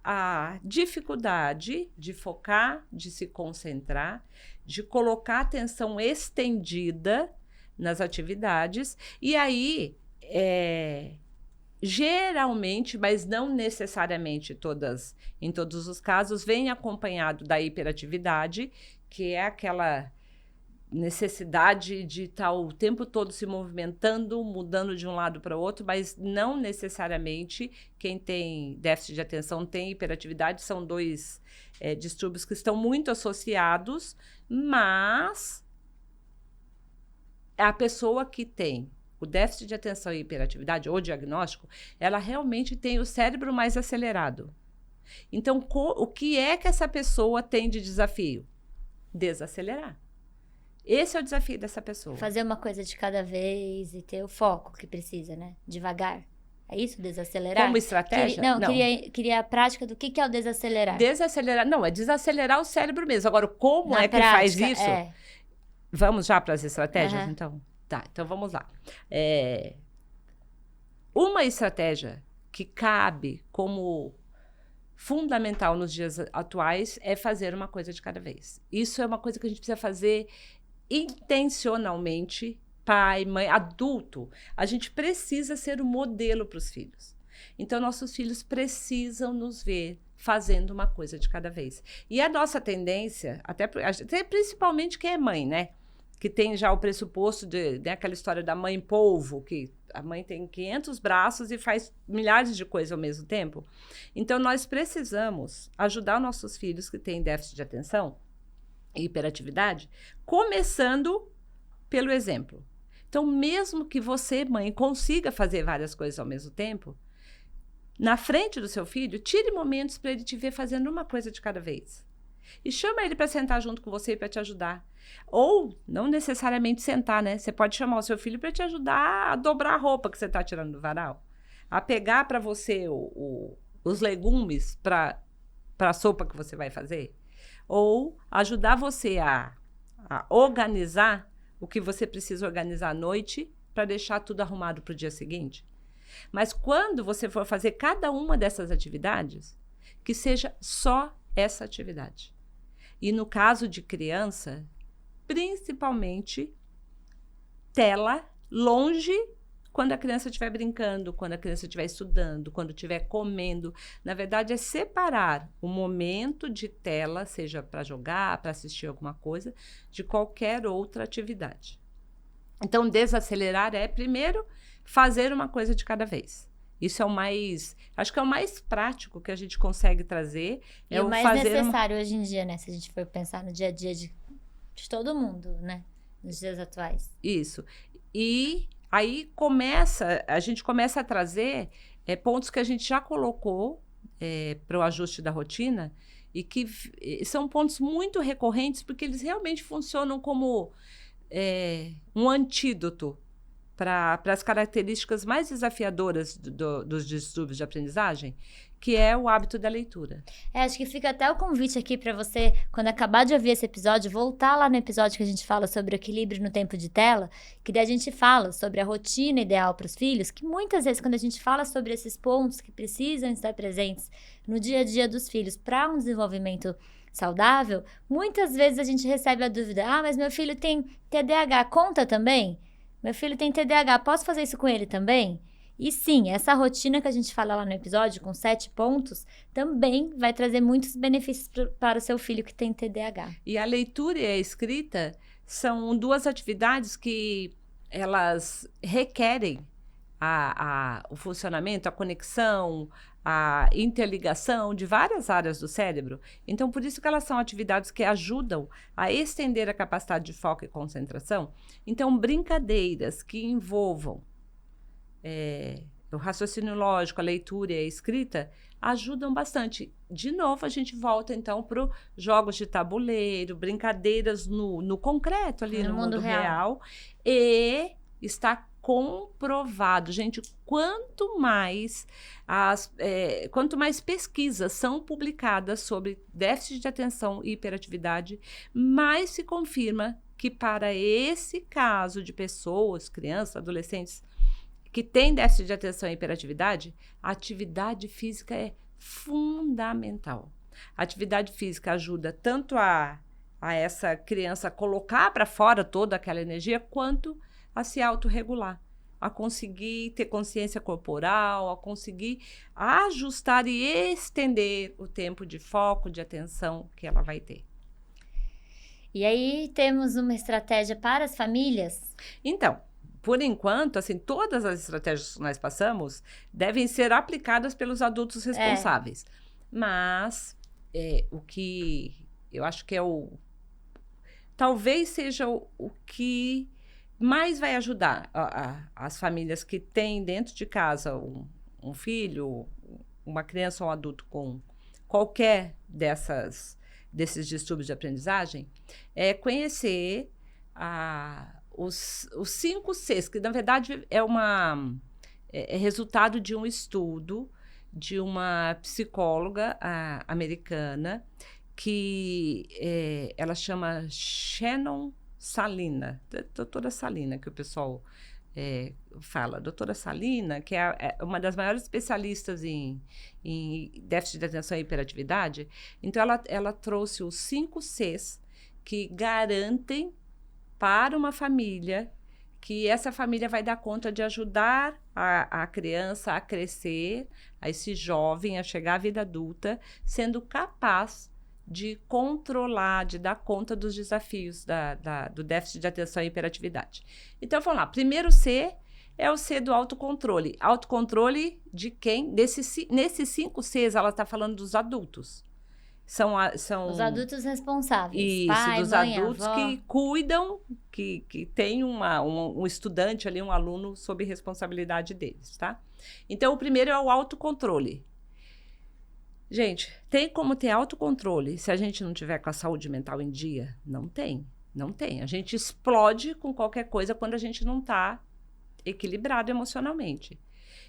[SPEAKER 1] a dificuldade de focar, de se concentrar, de colocar atenção estendida nas atividades. E aí, geralmente, mas não necessariamente em todos os casos, vem acompanhado da hiperatividade, que é aquela necessidade de estar o tempo todo se movimentando, mudando de um lado para o outro, mas não necessariamente quem tem déficit de atenção tem hiperatividade, são dois distúrbios que estão muito associados, mas a pessoa que tem o déficit de atenção e hiperatividade, ou diagnóstico, ela realmente tem o cérebro mais acelerado. Então, o que é que essa pessoa tem de desafio? Desacelerar. Esse é o desafio dessa pessoa.
[SPEAKER 2] Fazer uma coisa de cada vez e ter o foco que precisa, né? Devagar. É isso, desacelerar?
[SPEAKER 1] Como estratégia?
[SPEAKER 2] Não. Queria a prática do que é o desacelerar.
[SPEAKER 1] Desacelerar, não, é desacelerar o cérebro mesmo. Agora, como é que faz isso? Vamos já para as estratégias, então? Tá, então vamos lá. Uma estratégia que cabe como fundamental nos dias atuais é fazer uma coisa de cada vez. Isso é uma coisa que a gente precisa fazer intencionalmente, pai, mãe, adulto. A gente precisa ser o modelo para os filhos. Então, nossos filhos precisam nos ver fazendo uma coisa de cada vez. E a nossa tendência, até principalmente quem é mãe, né? Que tem já o pressuposto aquela história da mãe polvo, que a mãe tem 500 braços e faz milhares de coisas ao mesmo tempo. Então, nós precisamos ajudar nossos filhos que têm déficit de atenção e hiperatividade, começando pelo exemplo. Então, mesmo que você, mãe, consiga fazer várias coisas ao mesmo tempo, na frente do seu filho, tire momentos para ele te ver fazendo uma coisa de cada vez. E chama ele para sentar junto com você para te ajudar. Ou, não necessariamente sentar, né? Você pode chamar o seu filho para te ajudar a dobrar a roupa que você está tirando do varal. A pegar para você os legumes para a sopa que você vai fazer. Ou ajudar você a organizar o que você precisa organizar à noite para deixar tudo arrumado para o dia seguinte. Mas quando você for fazer cada uma dessas atividades, que seja só essa atividade. E no caso de criança, principalmente tela longe quando a criança estiver brincando, quando a criança estiver estudando, quando estiver comendo. Na verdade, é separar o momento de tela, seja para jogar, para assistir alguma coisa, de qualquer outra atividade. Então, desacelerar é, primeiro, fazer uma coisa de cada vez. Isso é acho que é o mais prático que a gente consegue trazer.
[SPEAKER 2] E o mais necessário hoje em dia, né? Se a gente for pensar no dia a dia de todo mundo, né? Nos dias atuais.
[SPEAKER 1] Isso. E aí a gente começa a trazer pontos que a gente já colocou para o ajuste da rotina e que são pontos muito recorrentes porque eles realmente funcionam como um antídoto para as características mais desafiadoras dos distúrbios de aprendizagem, que é o hábito da leitura.
[SPEAKER 2] Acho que fica até o convite aqui para você, quando acabar de ouvir esse episódio, voltar lá no episódio que a gente fala sobre o equilíbrio no tempo de tela, que daí a gente fala sobre a rotina ideal para os filhos, que muitas vezes quando a gente fala sobre esses pontos que precisam estar presentes no dia a dia dos filhos para um desenvolvimento saudável, muitas vezes a gente recebe a dúvida, mas meu filho tem TDAH, conta também? Meu filho tem TDAH, posso fazer isso com ele também? E sim, essa rotina que a gente fala lá no episódio, com 7 pontos, também vai trazer muitos benefícios para o seu filho que tem TDAH.
[SPEAKER 1] E a leitura e a escrita são 2 atividades que elas requerem o funcionamento, a conexão, a interligação de várias áreas do cérebro. Então, por isso que elas são atividades que ajudam a estender a capacidade de foco e concentração. Então, brincadeiras que envolvam o raciocínio lógico, a leitura e a escrita ajudam bastante. De novo, a gente volta, então, para os jogos de tabuleiro, brincadeiras no concreto, ali no mundo real. E está comprovado, gente, quanto mais pesquisas são publicadas sobre déficit de atenção e hiperatividade, mais se confirma que para esse caso de pessoas, crianças, adolescentes, que têm déficit de atenção e hiperatividade, a atividade física é fundamental. A atividade física ajuda tanto a essa criança colocar para fora toda aquela energia, quanto a se autorregular, a conseguir ter consciência corporal, a conseguir ajustar e estender o tempo de foco, de atenção que ela vai ter.
[SPEAKER 2] E aí temos uma estratégia para as famílias?
[SPEAKER 1] Então, por enquanto, assim, todas as estratégias que nós passamos devem ser aplicadas pelos adultos responsáveis. Mas o que eu acho que talvez seja o que mais vai ajudar as famílias que têm dentro de casa um filho, uma criança ou um adulto com qualquer desses distúrbios de aprendizagem, é conhecer os 5 Cs, que na verdade é resultado de um estudo de uma psicóloga americana que ela chama Shannon Salina, doutora Salina, que o pessoal fala. Doutora Salina, que é uma das maiores especialistas em déficit de atenção e hiperatividade. Então, ela trouxe os 5 Cs que garantem para uma família que essa família vai dar conta de ajudar a criança a crescer, a esse jovem, a chegar à vida adulta, sendo capaz de controlar, de dar conta dos desafios do déficit de atenção e hiperatividade. Então, vamos lá. Primeiro C é o C do autocontrole. Autocontrole de quem? Nesses 5 Cs, ela está falando dos adultos. São
[SPEAKER 2] os adultos responsáveis.
[SPEAKER 1] Isso,
[SPEAKER 2] pai,
[SPEAKER 1] dos
[SPEAKER 2] mãe,
[SPEAKER 1] adultos
[SPEAKER 2] avó.
[SPEAKER 1] que cuidam, que tem um estudante ali, um aluno sob responsabilidade deles, tá? Então, o primeiro é o autocontrole. Gente, tem como ter autocontrole se a gente não tiver com a saúde mental em dia? Não tem, não tem. A gente explode com qualquer coisa quando a gente não está equilibrado emocionalmente.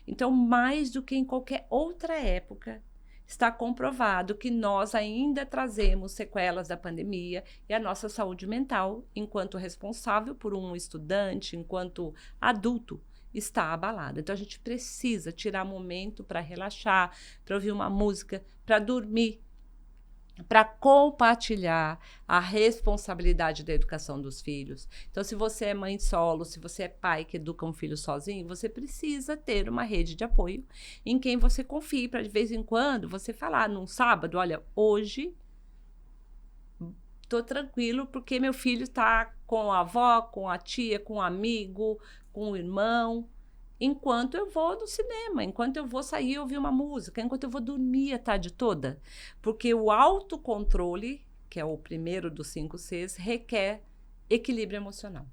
[SPEAKER 1] Então, mais do que em qualquer outra época, está comprovado que nós ainda trazemos sequelas da pandemia e a nossa saúde mental, enquanto responsável por um estudante, enquanto adulto, está abalada. Então, a gente precisa tirar momento para relaxar, para ouvir uma música, para dormir, para compartilhar a responsabilidade da educação dos filhos. Então, se você é mãe solo, se você é pai que educa um filho sozinho, você precisa ter uma rede de apoio em quem você confie, para de vez em quando você falar num sábado, olha, hoje estou tranquilo porque meu filho está com a avó, com a tia, com um amigo, com o irmão, enquanto eu vou no cinema, enquanto eu vou sair ouvir uma música, enquanto eu vou dormir a tarde toda. Porque o autocontrole, que é o primeiro dos 5 Cs, requer equilíbrio emocional.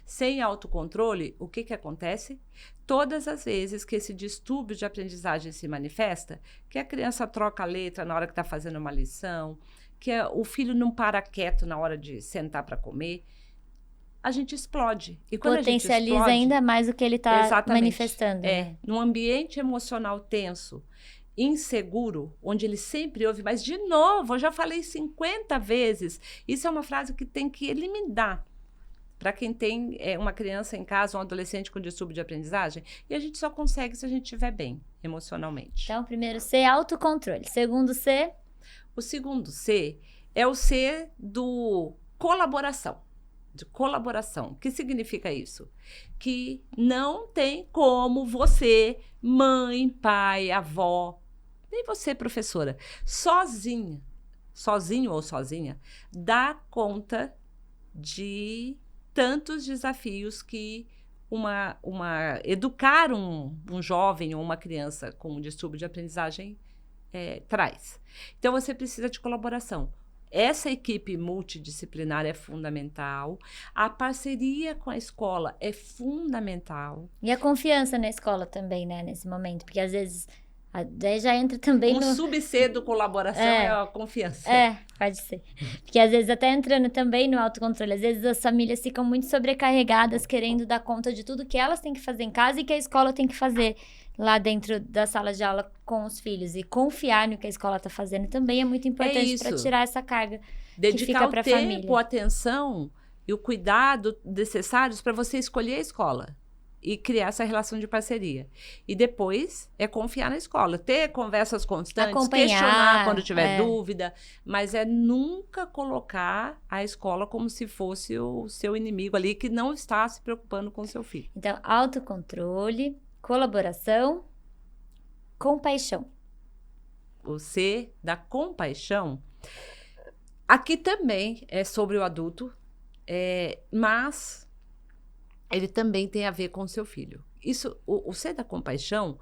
[SPEAKER 1] Sem autocontrole, o que acontece? Todas as vezes que esse distúrbio de aprendizagem se manifesta, que a criança troca a letra na hora que está fazendo uma lição, que o filho não para quieto na hora de sentar para comer, a gente explode. E quando
[SPEAKER 2] potencializa
[SPEAKER 1] a gente explode,
[SPEAKER 2] ainda mais o que ele está manifestando.
[SPEAKER 1] Num ambiente emocional tenso, inseguro, onde ele sempre ouve, mas de novo, eu já falei 50 vezes, isso é uma frase que tem que eliminar para quem tem uma criança em casa, um adolescente com distúrbio de aprendizagem, e a gente só consegue se a gente estiver bem emocionalmente.
[SPEAKER 2] Então, primeiro C, autocontrole. Segundo C?
[SPEAKER 1] O segundo C é o C do colaboração. de colaboração. O que significa isso? Que não tem como você, mãe, pai, avó, nem você, professora, sozinho ou sozinha, dar conta de tantos desafios que educar um jovem ou uma criança com um distúrbio de aprendizagem traz. Então, você precisa de colaboração. Essa equipe multidisciplinar é fundamental. A parceria com a escola é fundamental.
[SPEAKER 2] E a confiança na escola também, né, nesse momento. Porque, às vezes, daí já entra também
[SPEAKER 1] no... sub-C do colaboração é a confiança.
[SPEAKER 2] Pode ser. Porque, às vezes, até entrando também no autocontrole, às vezes as famílias ficam muito sobrecarregadas, querendo dar conta de tudo que elas têm que fazer em casa e que a escola tem que fazer lá dentro da sala de aula com os filhos. E confiar no que a escola está fazendo também é muito importante para tirar essa carga que fica para a família. Dedicar o tempo,
[SPEAKER 1] a atenção e o cuidado necessários para você escolher a escola e criar essa relação de parceria. E depois confiar na escola, ter conversas constantes, questionar quando tiver dúvida, mas nunca colocar a escola como se fosse o seu inimigo ali que não está se preocupando com o seu filho.
[SPEAKER 2] Então, autocontrole, colaboração, compaixão.
[SPEAKER 1] O C da compaixão, aqui também é sobre o adulto, mas ele também tem a ver com o seu filho. Isso, o C da compaixão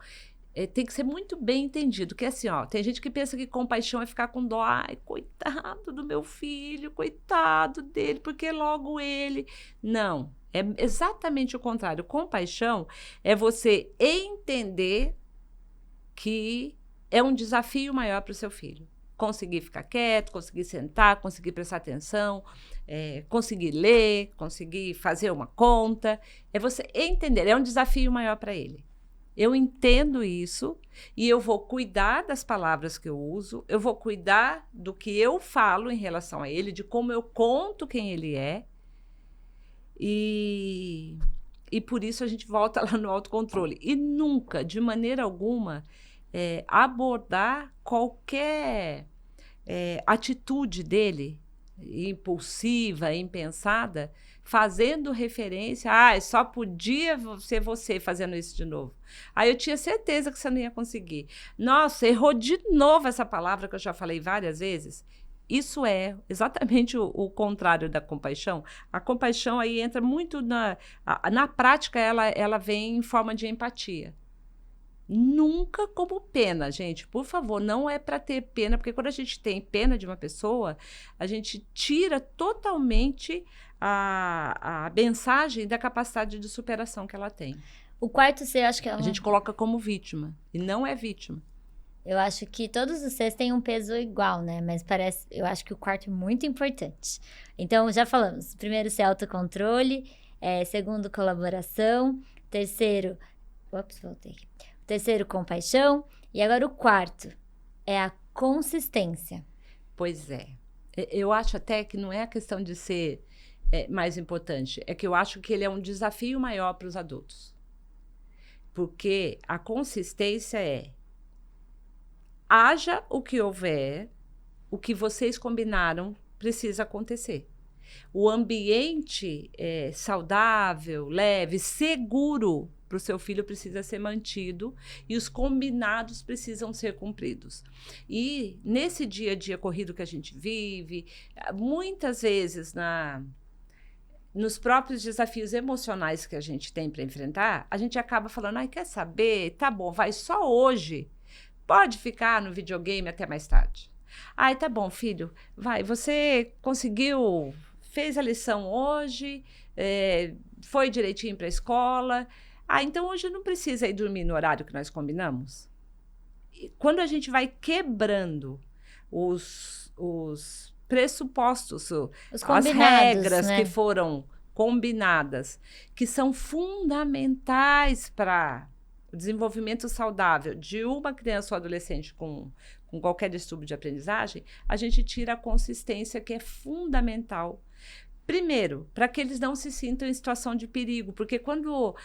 [SPEAKER 1] tem que ser muito bem entendido, que assim, tem gente que pensa que compaixão é ficar com dó, ai, coitado do meu filho, coitado dele, porque logo ele... Não, é exatamente o contrário. Compaixão é você entender que é um desafio maior para o seu filho. Conseguir ficar quieto, conseguir sentar, conseguir prestar atenção, conseguir ler, conseguir fazer uma conta. É você entender, é um desafio maior para ele. Eu entendo isso e eu vou cuidar das palavras que eu uso, eu vou cuidar do que eu falo em relação a ele, de como eu conto quem ele é. E por isso a gente volta lá no autocontrole. E nunca, de maneira alguma, abordar qualquer atitude dele, impulsiva, impensada, fazendo referência, só podia ser você fazendo isso de novo. Aí eu tinha certeza que você não ia conseguir. Nossa, errou de novo essa palavra que eu já falei várias vezes. Isso é exatamente o contrário da compaixão. A compaixão aí entra muito na prática, ela vem em forma de empatia. Nunca como pena, gente. Por favor, não é para ter pena, porque quando a gente tem pena de uma pessoa, a gente tira totalmente a mensagem da capacidade de superação que ela tem.
[SPEAKER 2] O quarto C, eu acho que
[SPEAKER 1] a gente coloca como vítima, e não é vítima.
[SPEAKER 2] Eu acho que todos os Cs têm um peso igual, né? Mas eu acho que o quarto é muito importante. Então, já falamos. Primeiro, C, autocontrole. Segundo, colaboração. Terceiro... voltei. Terceiro, compaixão. E agora o quarto é a consistência.
[SPEAKER 1] Pois é. Eu acho até que não é a questão de ser mais importante. É que eu acho que ele é um desafio maior para os adultos. Porque a consistência haja o que houver, o que vocês combinaram precisa acontecer. O ambiente saudável, leve, seguro para o seu filho precisa ser mantido e os combinados precisam ser cumpridos. E nesse dia a dia corrido que a gente vive, muitas vezes nos próprios desafios emocionais que a gente tem para enfrentar, a gente acaba falando, quer saber? Tá bom, vai só hoje. Pode ficar no videogame até mais tarde. Tá bom, filho, vai, você conseguiu, fez a lição hoje, foi direitinho para a escola. Então hoje não precisa ir dormir no horário que nós combinamos? E quando a gente vai quebrando os pressupostos, as regras, né, que foram combinadas, que são fundamentais para o desenvolvimento saudável de uma criança ou adolescente com qualquer distúrbio de aprendizagem, a gente tira a consistência, que é fundamental. Primeiro, para que eles não se sintam em situação de perigo, porque quando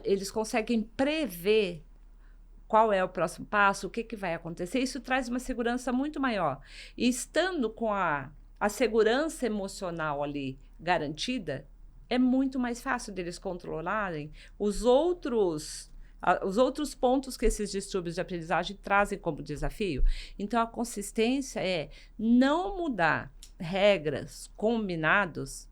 [SPEAKER 1] eles conseguem prever qual é o próximo passo, o que vai acontecer, isso traz uma segurança muito maior. E estando com a a segurança emocional ali garantida, é muito mais fácil deles controlarem os outros pontos que esses distúrbios de aprendizagem trazem como desafio. Então, a consistência é não mudar regras, combinados,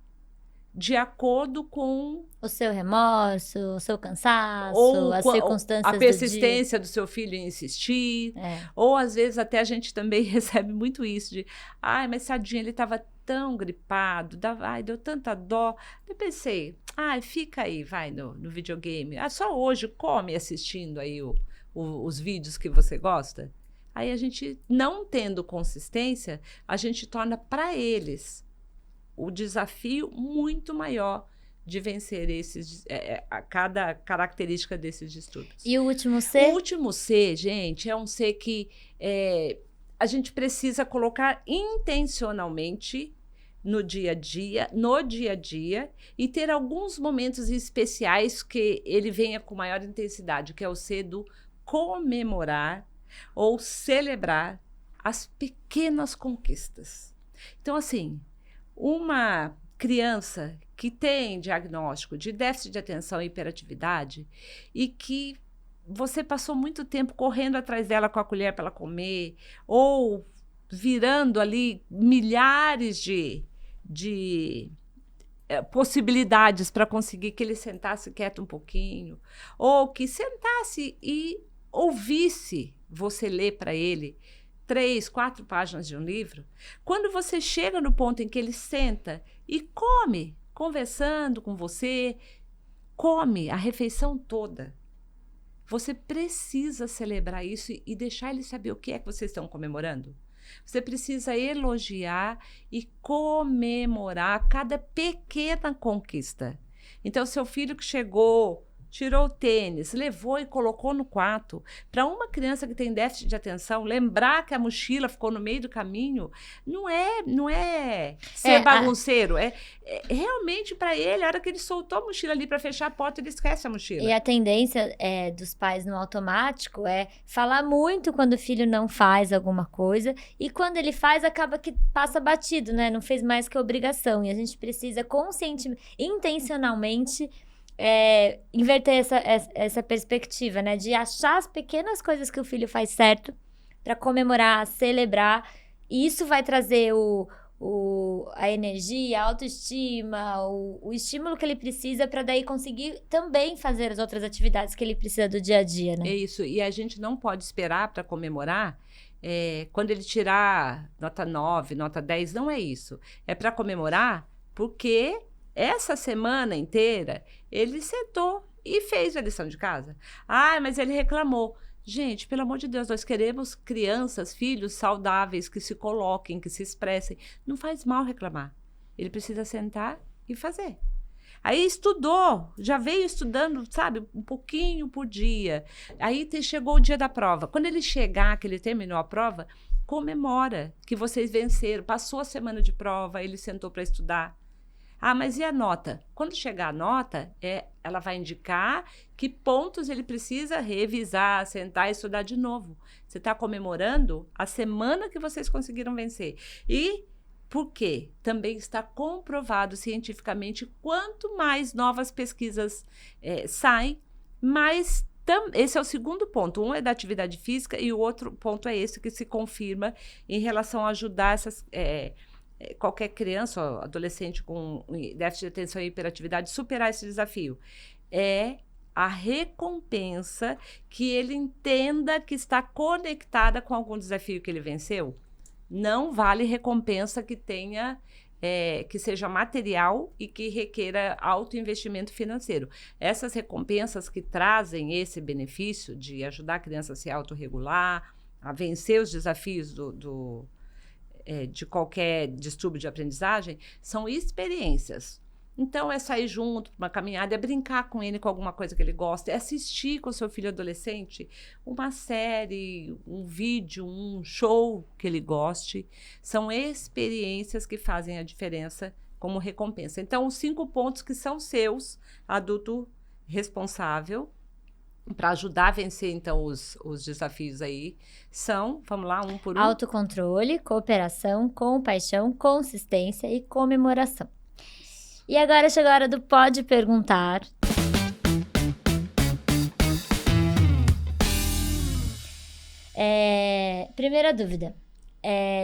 [SPEAKER 1] de acordo com
[SPEAKER 2] o seu remorso, o seu cansaço,
[SPEAKER 1] ou
[SPEAKER 2] as
[SPEAKER 1] a
[SPEAKER 2] circunstâncias
[SPEAKER 1] persistência do seu filho em insistir, ou às vezes até a gente também recebe muito isso de, ai, mas tadinho, ele estava tão gripado, deu tanta dó. Eu pensei, ai, fica aí, vai no videogame, só hoje come assistindo aí os vídeos que você gosta. Aí a gente, não tendo consistência, a gente torna para eles o desafio muito maior de vencer cada característica desses distúrbios.
[SPEAKER 2] E o último C?
[SPEAKER 1] O último C, gente, é um C que a gente precisa colocar intencionalmente no dia a dia, e ter alguns momentos especiais que ele venha com maior intensidade, que é o C do comemorar ou celebrar as pequenas conquistas. Então, assim, uma criança que tem diagnóstico de déficit de atenção e hiperatividade e que você passou muito tempo correndo atrás dela com a colher para ela comer, ou virando ali milhares de possibilidades para conseguir que ele sentasse quieto um pouquinho, ou que sentasse e ouvisse você ler para ele 3, 4 páginas de um livro. Quando você chega no ponto em que ele senta e come, conversando com você, come a refeição toda, você precisa celebrar isso e deixar ele saber o que é que vocês estão comemorando. Você precisa elogiar e comemorar cada pequena conquista. Então, seu filho que chegou, tirou o tênis, levou e colocou no quarto. Para uma criança que tem déficit de atenção, lembrar que a mochila ficou no meio do caminho, não é ser bagunceiro. É realmente para ele, a hora que ele soltou a mochila ali para fechar a porta, ele esquece a mochila.
[SPEAKER 2] E a tendência dos pais no automático é falar muito quando o filho não faz alguma coisa, e quando ele faz, acaba que passa batido, né? Não fez mais que obrigação. E a gente precisa conscientemente, intencionalmente, inverter essa perspectiva, né? De achar as pequenas coisas que o filho faz certo para comemorar, celebrar. E isso vai trazer a energia, a autoestima, o estímulo que ele precisa para daí conseguir também fazer as outras atividades que ele precisa do dia a dia, né?
[SPEAKER 1] É isso. E a gente não pode esperar para comemorar quando ele tirar nota 9, nota 10. Não é isso. É para comemorar porque essa semana inteira, ele sentou e fez a lição de casa. Mas ele reclamou. Gente, pelo amor de Deus, nós queremos crianças, filhos saudáveis, que se coloquem, que se expressem. Não faz mal reclamar. Ele precisa sentar e fazer. Aí estudou, já veio estudando, sabe, um pouquinho por dia. Aí chegou o dia da prova. Quando ele chegar, que ele terminou a prova, comemora que vocês venceram. Passou a semana de prova, ele sentou para estudar. Mas e a nota? Quando chegar a nota, ela vai indicar que pontos ele precisa revisar, sentar e estudar de novo. Você está comemorando a semana que vocês conseguiram vencer. E por quê? Também está comprovado cientificamente, quanto mais novas pesquisas saem, mais... Esse é o segundo ponto. Um é da atividade física e o outro ponto é esse que se confirma em relação a ajudar qualquer criança ou adolescente com déficit de atenção e hiperatividade superar esse desafio. É a recompensa que ele entenda que está conectada com algum desafio que ele venceu. Não vale recompensa que que seja material e que requeira alto investimento financeiro. Essas recompensas que trazem esse benefício de ajudar a criança a se autorregular, a vencer os desafios de qualquer distúrbio de aprendizagem, são experiências. Então, é sair junto para uma caminhada, é brincar com ele com alguma coisa que ele gosta, é assistir com o seu filho adolescente uma série, um vídeo, um show que ele goste. São experiências que fazem a diferença como recompensa. Então, os 5 pontos que são seus, adulto responsável, para ajudar a vencer, então, os desafios aí são, vamos lá, um por um.
[SPEAKER 2] Autocontrole, cooperação, compaixão, consistência e comemoração. E agora chegou a hora do Pode Perguntar. Primeira dúvida.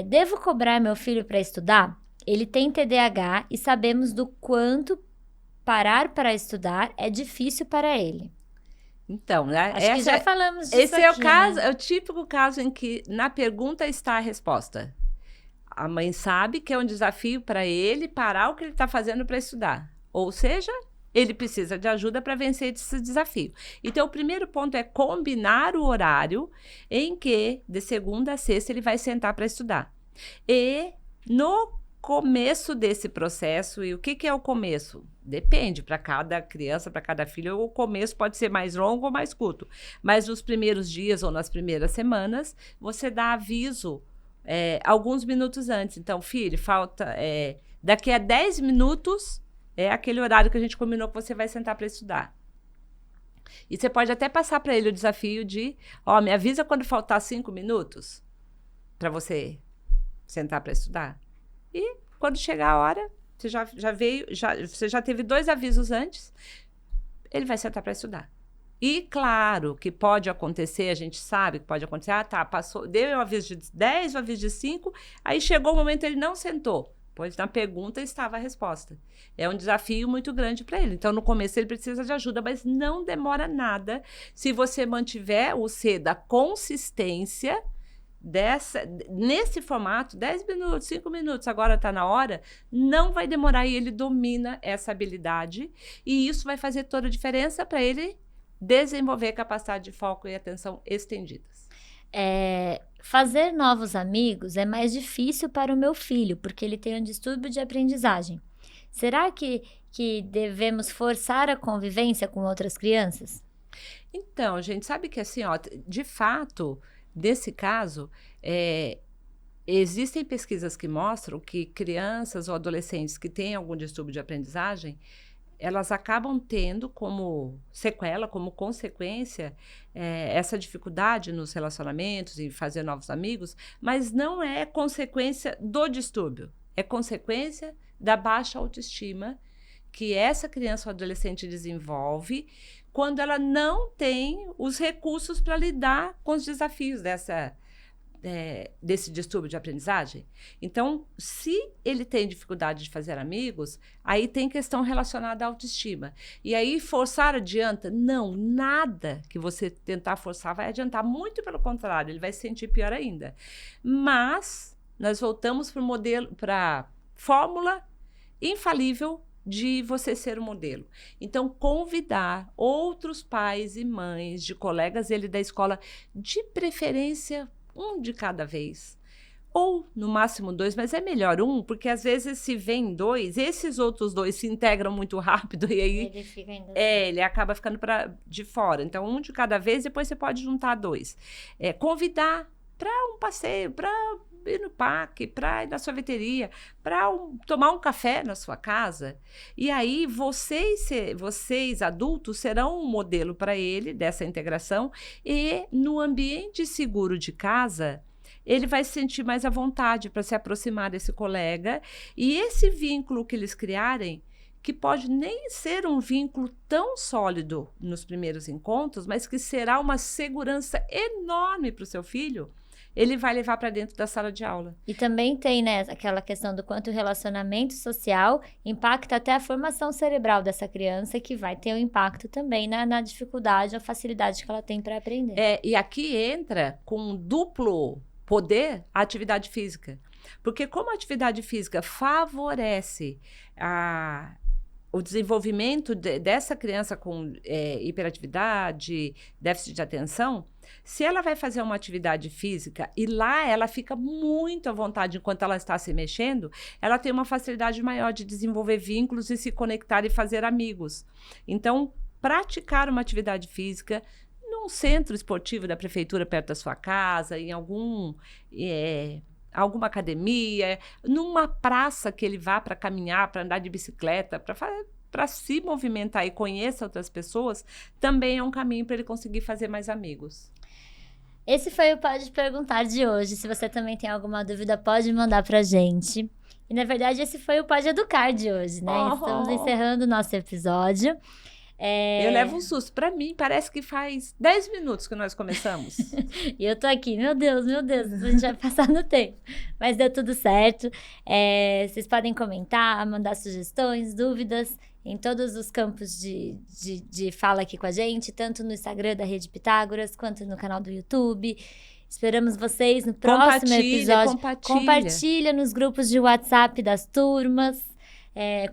[SPEAKER 2] Devo cobrar meu filho para estudar? Ele tem TDAH e sabemos do quanto parar para estudar é difícil para ele.
[SPEAKER 1] Então, né?
[SPEAKER 2] Acho que já falamos disso
[SPEAKER 1] esse é
[SPEAKER 2] aqui,
[SPEAKER 1] o caso,
[SPEAKER 2] né?
[SPEAKER 1] é o típico caso em que na pergunta está a resposta. A mãe sabe que é um desafio para ele parar o que ele está fazendo para estudar. Ou seja, ele precisa de ajuda para vencer esse desafio. Então, o primeiro ponto é combinar o horário em que, de segunda a sexta, ele vai sentar para estudar. E no começo desse processo, e o que é o começo? Depende, para cada criança, para cada filho, o começo pode ser mais longo ou mais curto. Mas nos primeiros dias ou nas primeiras semanas, você dá aviso alguns minutos antes. Então, filho, falta daqui a 10 minutos é aquele horário que a gente combinou que você vai sentar para estudar. E você pode até passar para ele o desafio de, me avisa quando faltar 5 minutos para você sentar para estudar. E quando chegar a hora, você já teve 2 avisos antes, ele vai sentar para estudar. E claro que pode acontecer, a gente sabe que pode acontecer, passou, deu um aviso de 10, um aviso de 5, aí chegou o momento ele não sentou, pois na pergunta estava a resposta. É um desafio muito grande para ele. Então, no começo ele precisa de ajuda, mas não demora nada se você mantiver o C da consistência, nesse formato, 10 minutos, 5 minutos, agora está na hora, não vai demorar e ele domina essa habilidade e isso vai fazer toda a diferença para ele desenvolver capacidade de foco e atenção estendidas.
[SPEAKER 2] Fazer novos amigos é mais difícil para o meu filho, porque ele tem um distúrbio de aprendizagem. Será que devemos forçar a convivência com outras crianças?
[SPEAKER 1] Então, gente, sabe que assim, de fato, nesse caso, existem pesquisas que mostram que crianças ou adolescentes que têm algum distúrbio de aprendizagem, elas acabam tendo como sequela, como consequência, essa dificuldade nos relacionamentos e fazer novos amigos, mas não é consequência do distúrbio, é consequência da baixa autoestima que essa criança ou adolescente desenvolve quando ela não tem os recursos para lidar com os desafios desse distúrbio de aprendizagem. Então, se ele tem dificuldade de fazer amigos, aí tem questão relacionada à autoestima. E aí, forçar adianta? Não, nada que você tentar forçar vai adiantar. Muito pelo contrário, ele vai se sentir pior ainda. Mas, nós voltamos para o modelo, para a fórmula infalível de você ser o modelo. Então, convidar outros pais e mães de colegas dele da escola, de preferência, um de cada vez. Ou, no máximo, 2, mas é melhor um, porque às vezes se vem 2, esses outros 2 se integram muito rápido e aí
[SPEAKER 2] Ele fica ainda
[SPEAKER 1] ele acaba ficando de fora. Então, um de cada vez, depois você pode juntar 2. Convidar para um passeio, para ir no parque, para ir na sorveteria, para tomar um café na sua casa. E aí, vocês adultos serão um modelo para ele dessa integração e no ambiente seguro de casa, ele vai se sentir mais à vontade para se aproximar desse colega e esse vínculo que eles criarem, que pode nem ser um vínculo tão sólido nos primeiros encontros, mas que será uma segurança enorme para o seu filho, ele vai levar para dentro da sala de aula.
[SPEAKER 2] E também tem, né, aquela questão do quanto o relacionamento social impacta até a formação cerebral dessa criança, que vai ter um impacto também na dificuldade ou facilidade que ela tem para aprender.
[SPEAKER 1] E aqui entra com um duplo poder a atividade física. Porque como a atividade física favorece o desenvolvimento dessa criança com hiperatividade, déficit de atenção, se ela vai fazer uma atividade física e lá ela fica muito à vontade enquanto ela está se mexendo, ela tem uma facilidade maior de desenvolver vínculos e se conectar e fazer amigos. Então, praticar uma atividade física num centro esportivo da prefeitura perto da sua casa, em alguma academia, numa praça que ele vá para caminhar, para andar de bicicleta, para para se movimentar e conheça outras pessoas, também é um caminho para ele conseguir fazer mais amigos.
[SPEAKER 2] Esse foi o Pode Perguntar de hoje. Se você também tem alguma dúvida, pode mandar pra gente. E, na verdade, esse foi o Pode Educar de hoje, né? Estamos encerrando o nosso episódio.
[SPEAKER 1] Eu levo um susto. Pra mim, parece que faz 10 minutos que nós começamos.
[SPEAKER 2] E eu tô aqui, meu Deus, a gente vai passar no tempo. Mas deu tudo certo. Vocês podem comentar, mandar sugestões, dúvidas em todos os campos de fala aqui com a gente, tanto no Instagram da Rede Pitágoras, quanto no canal do YouTube. Esperamos vocês no próximo episódio. Compartilha nos grupos de WhatsApp das turmas.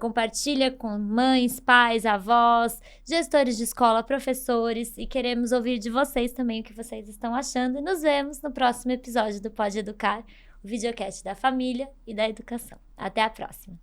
[SPEAKER 2] Compartilha com mães, pais, avós, gestores de escola, professores, e queremos ouvir de vocês também o que vocês estão achando. E nos vemos no próximo episódio do Pode Educar, o videocast da família e da educação. Até a próxima!